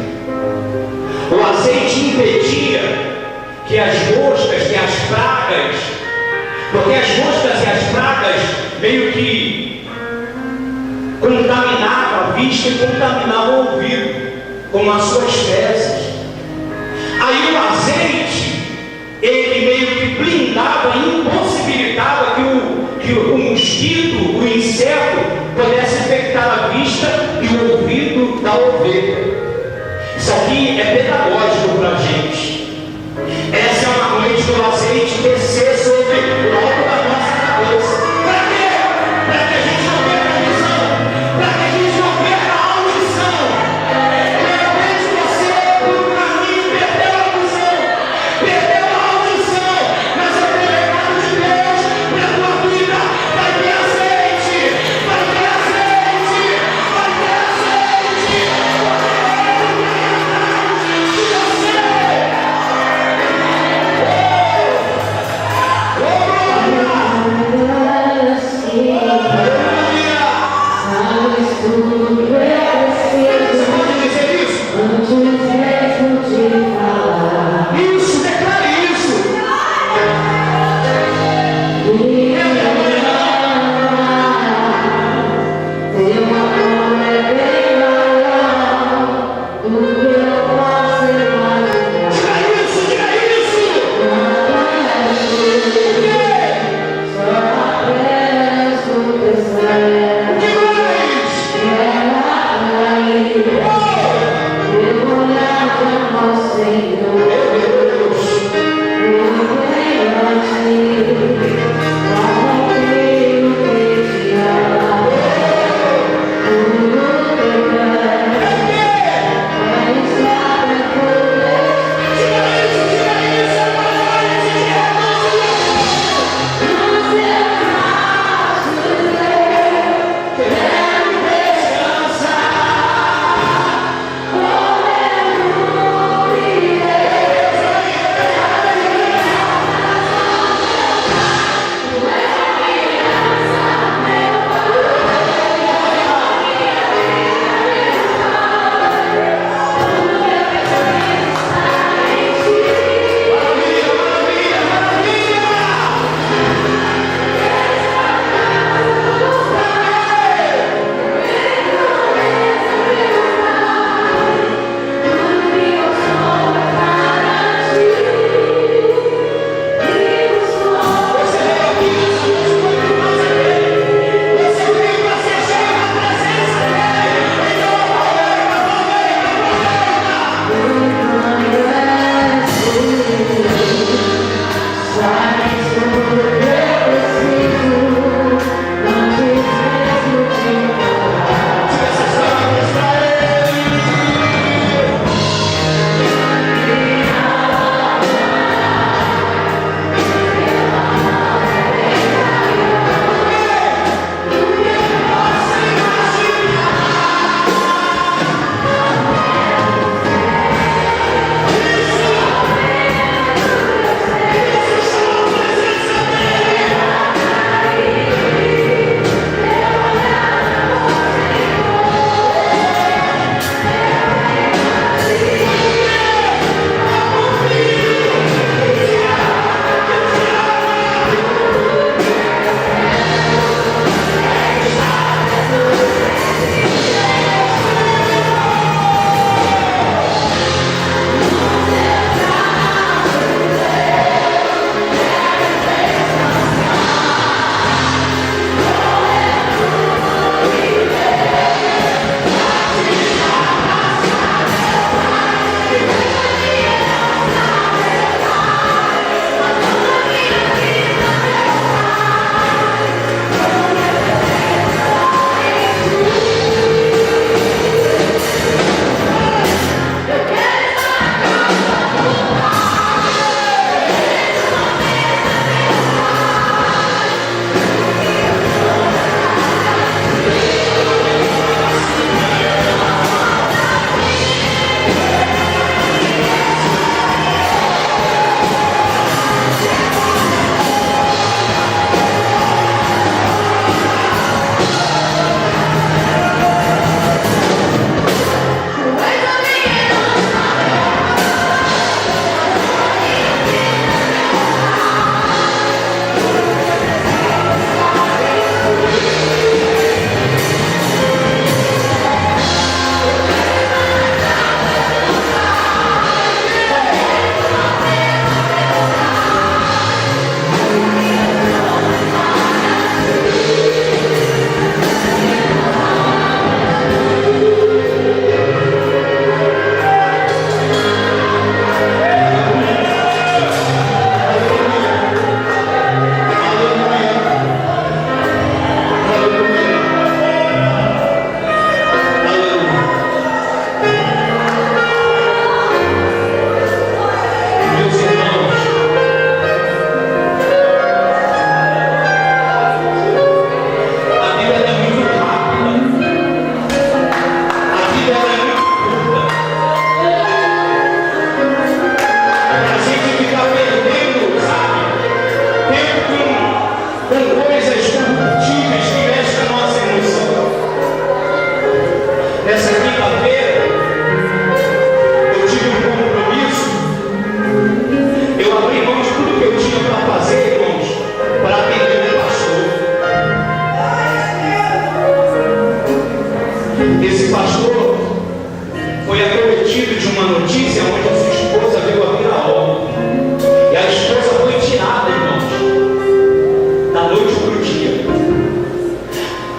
O azeite impedia que as moscas, que as pragas, porque as moscas e as pragas meio que contaminavam a vista e contaminavam o ouvido com as suas fezes. Aí o azeite, ele meio que blindava e impossibilitava que o mosquito, o inseto, pudesse infectar a vista e o ouvido da ovelha. Isso aqui é pedagógico para a gente. Essa é uma noite do azeite descer sobre o alto da nossa cabeça. Para quê? Para que a gente não perca a visão, para que a gente não perca a audição. De repente você, por um caminho, perdeu a visão, perdeu a audição, mas eu tenho recado de Deus para a tua vida. Vai ter azeite, vai ter azeite, vai ter azeite. Isso, declare isso. Diga isso. Esse pastor foi acometido de uma notícia onde a sua esposa veio a vir a óbito. E a esposa foi tirada, irmãos, da noite para o dia.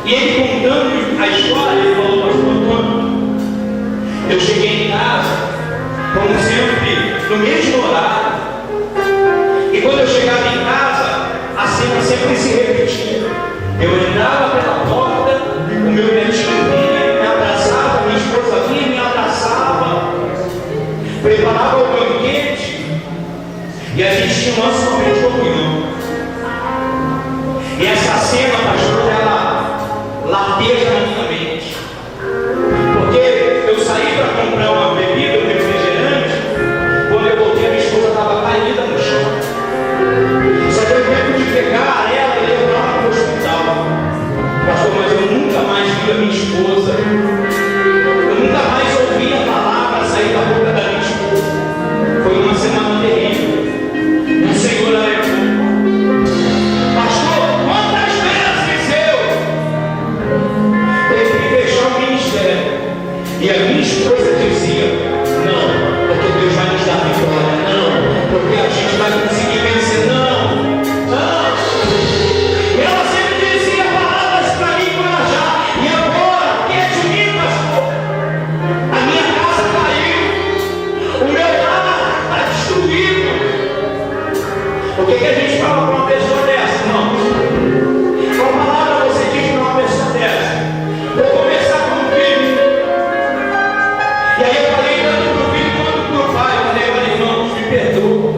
E ele contando a história, ele falou: pastor Antônio, eu cheguei em casa, como sempre, no mesmo horário. E quando eu chegava em casa, a cena sempre se repetia. Eu entrava pela porta, o meu netinho vinha, me abraçava, minha esposa vinha, me abraçava, preparava o banquete, e a gente tinha o nosso momento de comunhão. E essa cena, pastor, ela lateja na minha mente. Porque eu saí para comprar uma bebida, um refrigerante, quando eu voltei, a minha esposa estava caída no chão. Só deu tempo de pegar ela e levar para o hospital. Pastor, mas eu nunca mais vi a minha esposa. Eu nunca mais ouvi a palavra sair da boca da minha esposa. Foi uma semana terrível. O Senhor a levou. Pastor, quantas vezes eu teve que deixar o ministério? E a minha esposa dizia: não, porque Deus vai nos dar vitória. Não, porque a gente vai conseguir vencer. Não, não. E ela sempre dizia palavras para me encorajar. E agora, que é de mim, pastor? A minha casa caiu, o meu lar está destruído. O que a gente fala para uma pessoa dessa, irmão? Qual palavra você diz para uma pessoa dessa? Vou começar com o filho. E aí eu falei tanto para o filho quanto para o pai. Eu falei: olha, irmãos, me perdoa.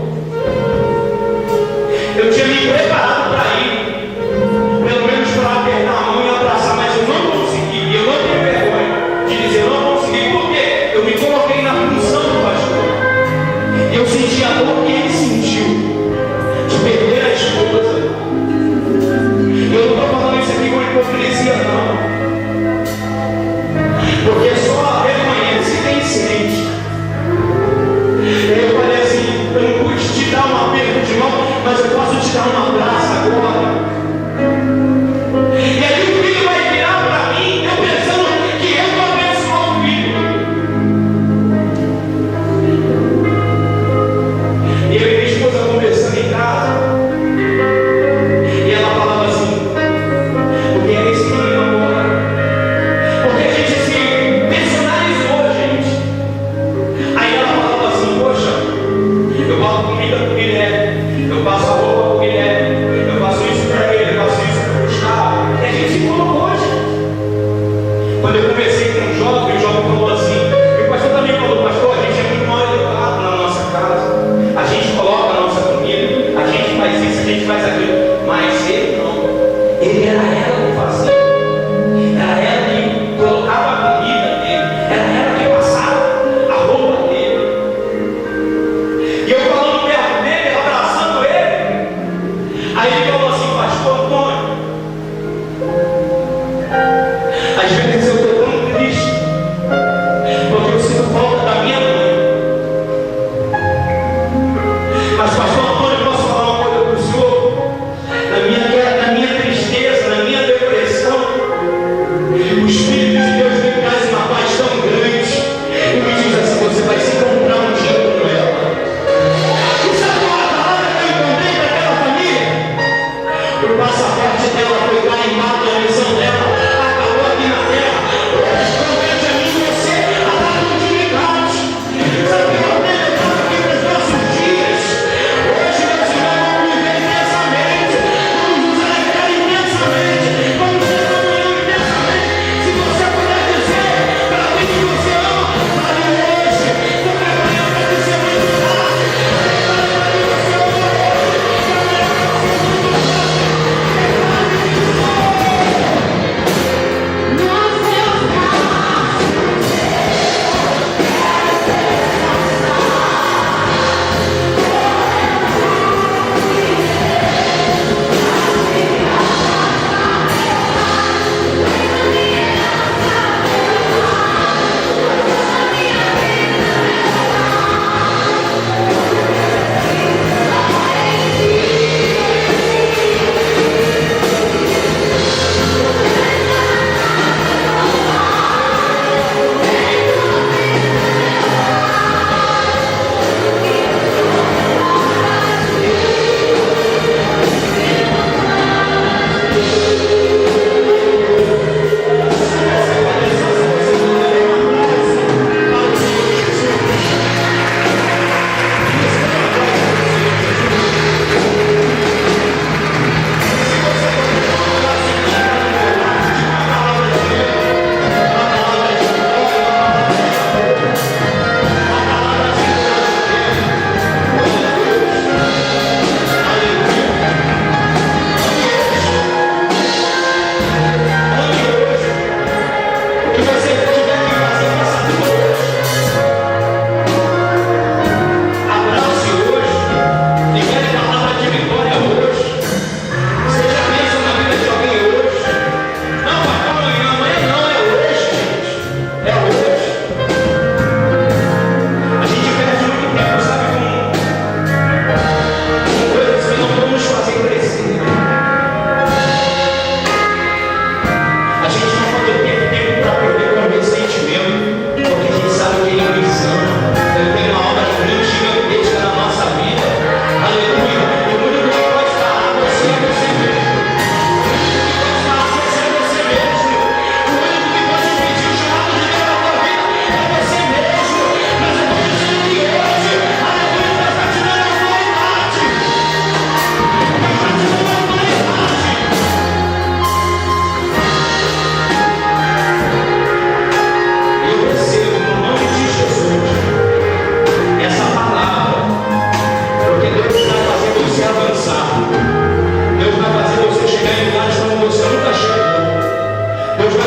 Eu tinha me preparado para ir, pelo menos para apertar a mão e abraçar, mas eu não consegui. E eu não tenho vergonha de dizer: eu não consegui. Por quê? Eu me coloquei na função do pastor. E eu senti a dor que ele sentiu de perder a esposa. Eu não estou falando isso aqui com hipocrisia, não. Porque só reconhece quem sente. Eu falei assim: eu não pude te dar um aperto de mão, mas eu posso te dar um abraço agora. E aí o filho vai virar para mim, eu pensando que eu vou abençoar o filho. E eu e minha esposa conversando em casa, e ela falava assim: o que é esse menino agora? Porque a gente se personalizou, gente. Aí ela falava assim: poxa, eu boto comida pro Guilherme, eu passo a roupa pro Guilherme, eu faço isso para ele, eu faço isso para o Gustavo. E a gente se colocou, gente. Quando eu conversei com o jovem falou assim, e o pastor também falou: pastor, a gente é muito mal educado na nossa casa, a gente coloca a nossa comida, a gente faz isso, a gente faz aquilo, mas ele não. Ele era ela que fazia, era ela que colocava a comida dele, era ela que passava a roupa dele. E eu falando perto dele, abraçando ele. Aí ele falou assim: pastor Antônio, às vezes eu estou tão triste, porque eu sinto falta da minha mãe. Mas pastor Antônio, eu posso falar uma coisa para o senhor? Na minha tristeza, na minha depressão, o Espírito de Deus me traz uma paz tão grande e me diz assim: você vai se encontrar um dia com ela. E sabe qual é a palavra que eu encontrei para aquela família? O passaporte dela foi carimbado, a missão dela acabou aqui na terra. Hoje compete a mim e você a dar continuidade. Sabe o que eu tenho levado aqui para os nossos dias? Hoje, meus irmãos, vamos viver intensamente, vamos nos alegrar intensamente, vamos ter comunhão intensamente. Se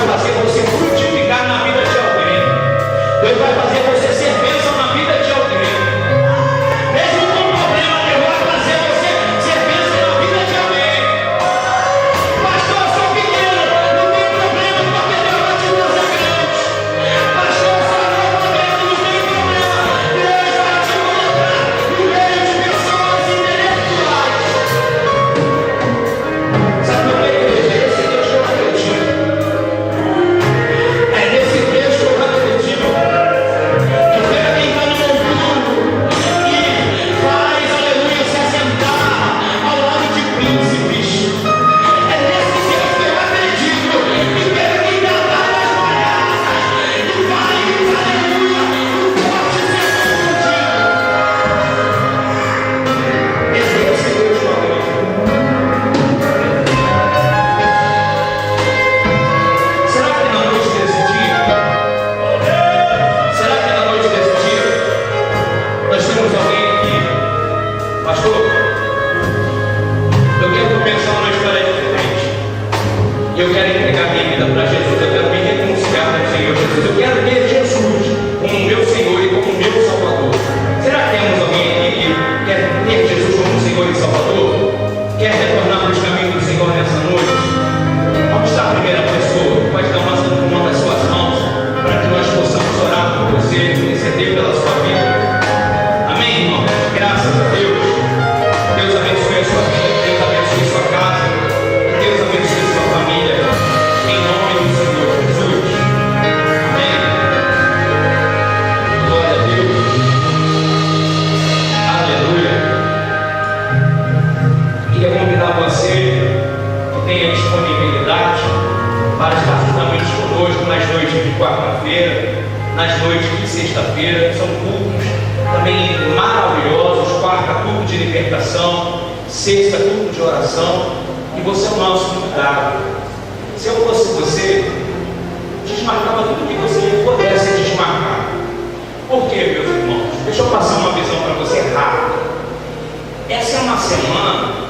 fazer você frutificar na vida de alguém. Deus vai fazer você ser bênção na vida de alguém. Mesmo com problema, Deus vai fazer você ser bênção na vida de alguém. Pastor, eu sou pequeno, não tem problema, porque Deus vai te fazer grande. Pastor, eu sou analfabeto, não tem problema. Deus vai te colocar no meio de pessoas intelectuais. Sabe por que eu vejo esse Deus que eu acredito? É nesse Deus que eu acredito. Que pega quem está no meu mundo e faz, aleluia, se assentar ao lado de príncipes. É nesse Deus que eu acredito. Que pega quem está lá nas malhadas e faz, aleluia, o forte ser confundido. Esse é esse Deus que eu acredito. Será que na noite desse dia, nós temos alguém aqui, pastor? Eu quero começar uma história diferente. Eu quero entregar minha vida para Jesus. Eu quero me reconciliar com o Senhor Jesus. Eu quero ter Jesus como meu Senhor e como meu Salvador. Será que temos alguém aqui que quer ter Jesus como Senhor e Salvador? Quer retornar para os caminhos do Senhor nessa noite? Vamos estar a primeira pessoa, pode dar uma mão das suas mãos, para que nós possamos orar por você, interceder pela sua vida. Amém, irmão? Graças a Deus. Deus abençoe a sua vida, Deus abençoe a sua casa, Deus abençoe a sua família, em nome do Senhor Jesus. Amém. Glória a Deus. Aleluia. Queria convidar você que tenha disponibilidade para estar juntamente conosco nas noites de quarta-feira, nas noites de sexta-feira. São cultos também maravilhosos. Quarta, culto de libertação. Sexta, culto de oração. E você é o nosso convidado. Se eu fosse você, desmarcava tudo que você pudesse desmarcar. Por quê, meus irmãos? Deixa eu passar uma visão para você rápida. Essa é uma semana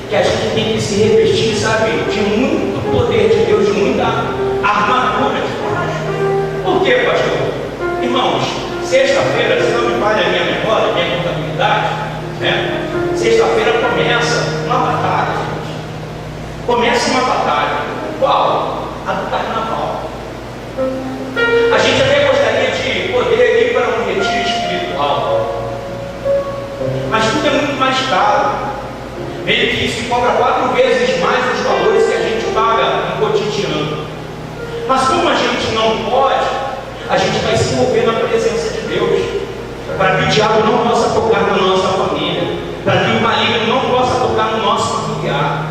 que a gente tem que se revestir, sabe, de muito poder de Deus, de muita armadura de Deus. Por quê, pastor? Irmãos, sexta-feira, se não me falha a minha memória, a minha contabilidade, né? Sexta-feira começa uma batalha. Começa uma batalha. Qual? A do carnaval. A gente até gostaria de poder ir para um retiro espiritual, mas tudo é muito mais caro. Meio que se cobra 4 vezes mais os valores que a gente paga no cotidiano. Mas como a gente não pode, a gente vai se envolver na presença de Deus, para que o diabo não possa tocar na nossa família, para que o maligno não possa tocar no nosso familiar.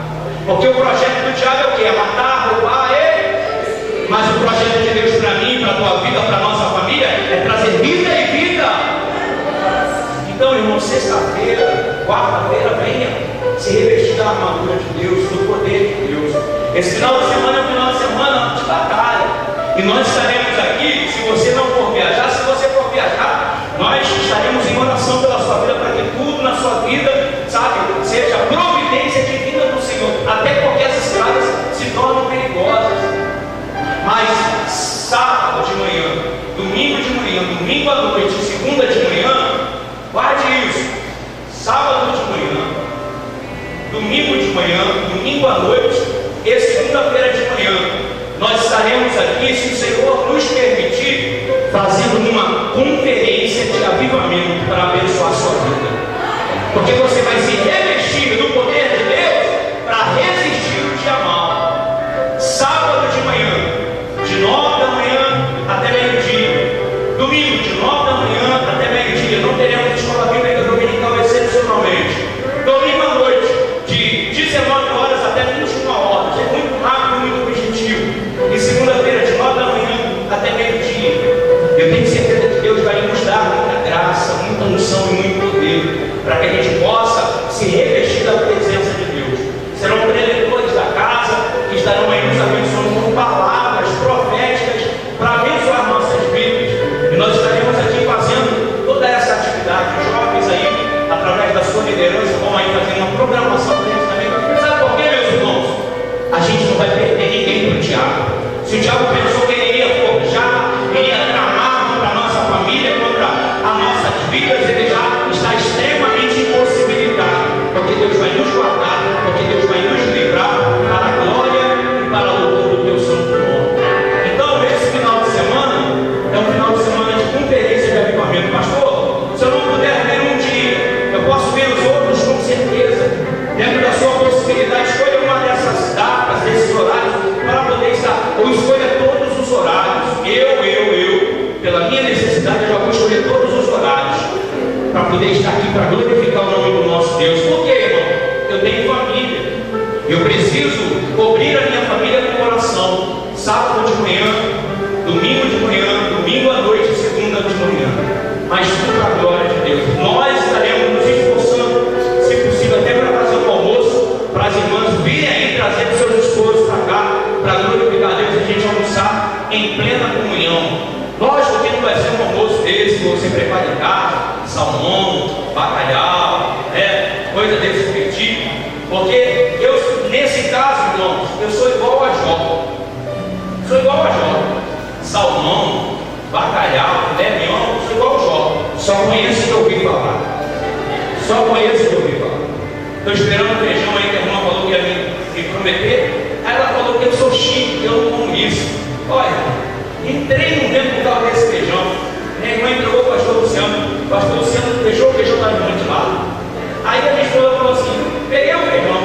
Porque o projeto do diabo é o quê? É matar, roubar ele. Mas o projeto de Deus para mim, para a tua vida, para a nossa família, é trazer vida e vida. Então, irmão, sexta-feira, quarta-feira, venha se revestir da armadura de Deus, do poder de Deus. Esse final de semana é um final de semana de batalha. E nós estaremos aqui, se você não for viajar, se você for viajar, nós estaremos em oração pela sua vida, para que tudo na sua vida, sabe, seja providência divina do Senhor. Até porque as estradas se tornam perigosas. Mas sábado de manhã, domingo à noite, segunda de manhã, guarde isso. Sábado de manhã, domingo de manhã, domingo à noite e segunda-feira de manhã, nós estaremos aqui, se o Senhor nos permitir, fazendo uma conferência de avivamento para abençoar a sua vida. Porque você vai se revestir do poder de Deus para resistir o dia mal. Sábado de manhã, de 9 da manhã até meio-dia. Domingo, de 9 da manhã até meio-dia. Não teremos escola bíblica dominical excepcionalmente. Domingo à noite, de 19 horas até 21 horas. É muito rápido, muito objetivo. E segunda-feira, de 9 da manhã até meio-dia. Eu tenho certeza que Deus vai nos dar muita graça, muita unção e muito poder, para que a gente possa se revestir da presença de Deus. Serão preletores da casa que estarão aí nos abençoando com palavras proféticas para abençoar nossas vidas. E nós estaremos aqui fazendo Se o diabo pensou que ele ia forjar, iria tramar contra a nossa família, contra as nossas vidas, ele já está extremamente impossibilitado, porque Deus vai nos guardar, porque Deus vai nos livrar para a glória e para a louvor do teu santo nome. Então, esse final de semana é um final de semana de conferência de avivamento. Pastor, se eu não puder ver um dia, eu posso ver os outros com certeza. Dentro da sua possibilidade, escolha uma dessas datas, desses horários, para poder estar, ou escolha todos os horários. Eu, pela minha necessidade, já vou escolher todos os horários, para poder estar aqui, para glorificar o nome do nosso Deus. Por quê, irmão? Eu tenho família, eu preciso cobrir a minha família com oração, sábado de manhã, domingo de manhã, domingo à noite, segunda de manhã, mas tudo para a glória de Deus. Nós estaremos nos esforçando, se possível, até para fazer um almoço, para as irmãs virem aí, trazendo seus esposos para cá, para glorificar a Deus e a gente almoçar em plena comunhão. Lógico que não vai ser um almoço desse que você prepara em casa, salmão, bacalhau, coisa desse tipo, porque eu, nesse caso, irmãos, eu sou igual a Jó. Sou igual a Jó. Salmão, bacalhau, filé mignon, sou igual a Jó. Só conheço que eu ouvi falar. Só conheço que eu ouvi falar. Estou esperando o feijão aí que a irmã falou que ia me prometer. Aí ela falou que eu sou chique, que eu não como isso. Olha, entrei no tempo por causa desse feijão. Minha irmã entregou o pastor Luciano. O pastor Luciano deixou o feijão da irmã de lado. Aí a minha esposa falou assim: peguei o feijão.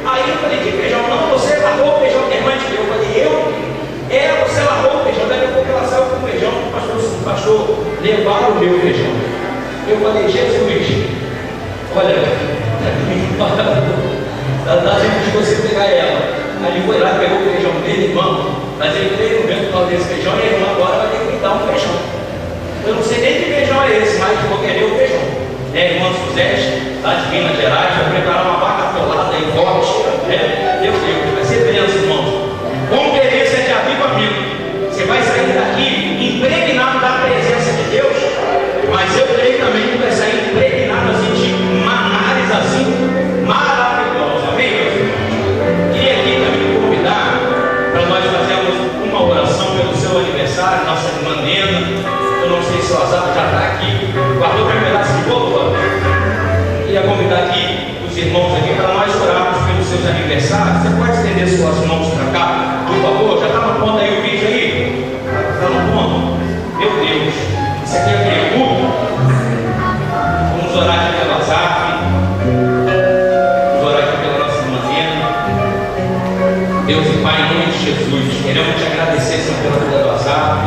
Aí eu falei: que feijão? Não, você largou o feijão que a irmã te deu. Eu falei: eu? Você largou o feijão. Daqui a pouco ela saiu com o feijão. Pastor, levaram o meu feijão. Eu falei: Jesus, olha, dá tempo de você pegar ela. Aí ele foi lá, pegou o feijão dele, irmão. Mas ele veio no vento por causa desse feijão e a irmã agora vai ter que me dar um feijão. Eu não sei nem que feijão é esse, mas vou querer o feijão. Irmã Suzete, lá de Minas Gerais, vai preparar uma vaca atolada em forte. Deus, vai ser bênção, irmão. Conferência de avivamento. Você vai sair daqui impregnado da presença de Deus, mas eu creio também que vai sair impregnado assim, de manares assim, maravilhosos. Amém, meus irmãos? Queria aqui também convidar para nós fazermos uma oração pelo seu aniversário, nossa irmã Nena. Eu não sei se o Azar já está aqui. Guardou para um pedaço de bolo? Queria convidar aqui os irmãos aqui para nós orarmos pelos seus aniversários. Você pode estender suas mãos para cá, por favor? Já está na ponta aí o vídeo aí? Está na ponta? Meu Deus, isso aqui é pergunta. Vamos orar aqui pela Azar. Vamos orar aqui pela nossa irmã Nena. Deus e Pai, em nome de Jesus, queremos te agradecer, Senhor, pela vida do Azar,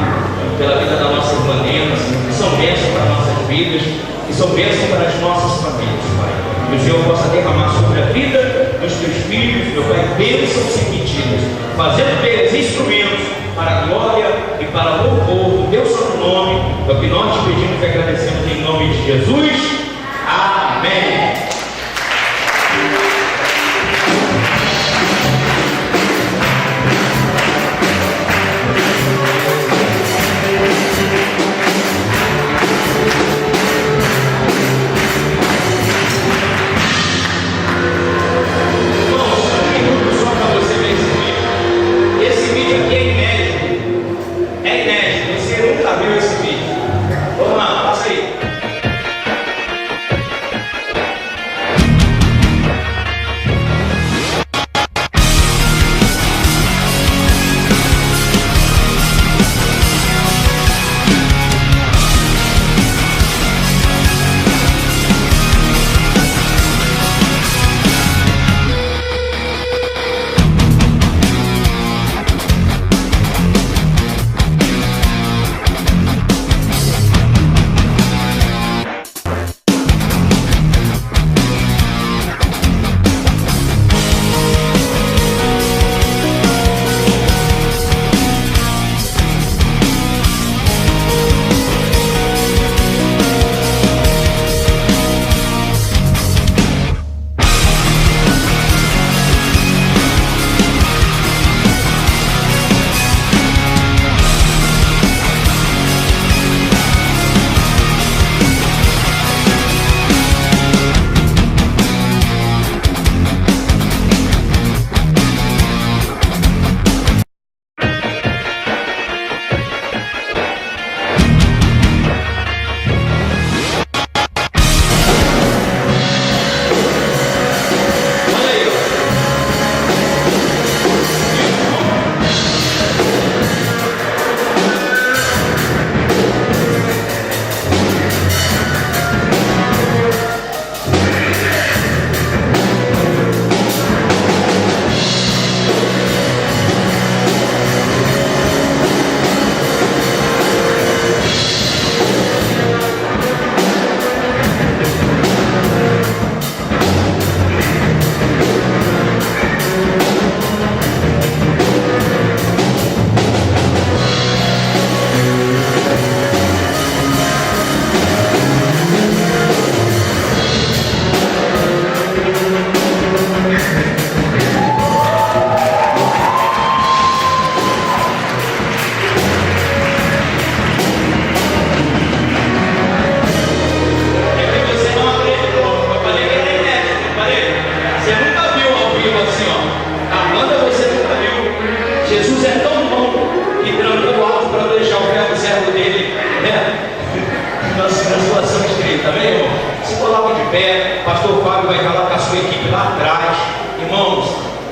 pela vida da nossa irmã Nena, que são bênçãos para nossas vidas, que são bênçãos para as nossas famílias, Pai. Que o Senhor possa derramar sobre a vida dos teus filhos, meu Pai, bênçãos sem medidas, fazendo deles instrumentos para a glória e para o louvor do teu santo nome. É o que nós te pedimos e agradecemos em nome de Jesus. Amém. Você nunca viu esse vídeo. Vamos lá, passa aí.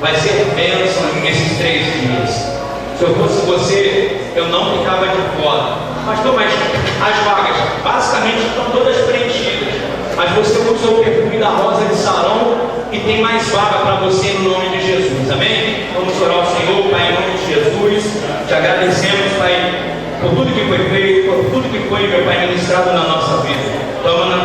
Vai ser bênção esses 3 dias. Se eu fosse você, eu não ficava de fora. Pastor, mas as vagas basicamente estão todas preenchidas. Mas você usa o perfume da rosa de Sarão e tem mais vaga para você no nome de Jesus. Amém? Vamos orar ao Senhor, Pai, em nome de Jesus. Te agradecemos, Pai, por tudo que foi feito, por tudo que foi, meu Pai, ministrado na nossa vida. Toma na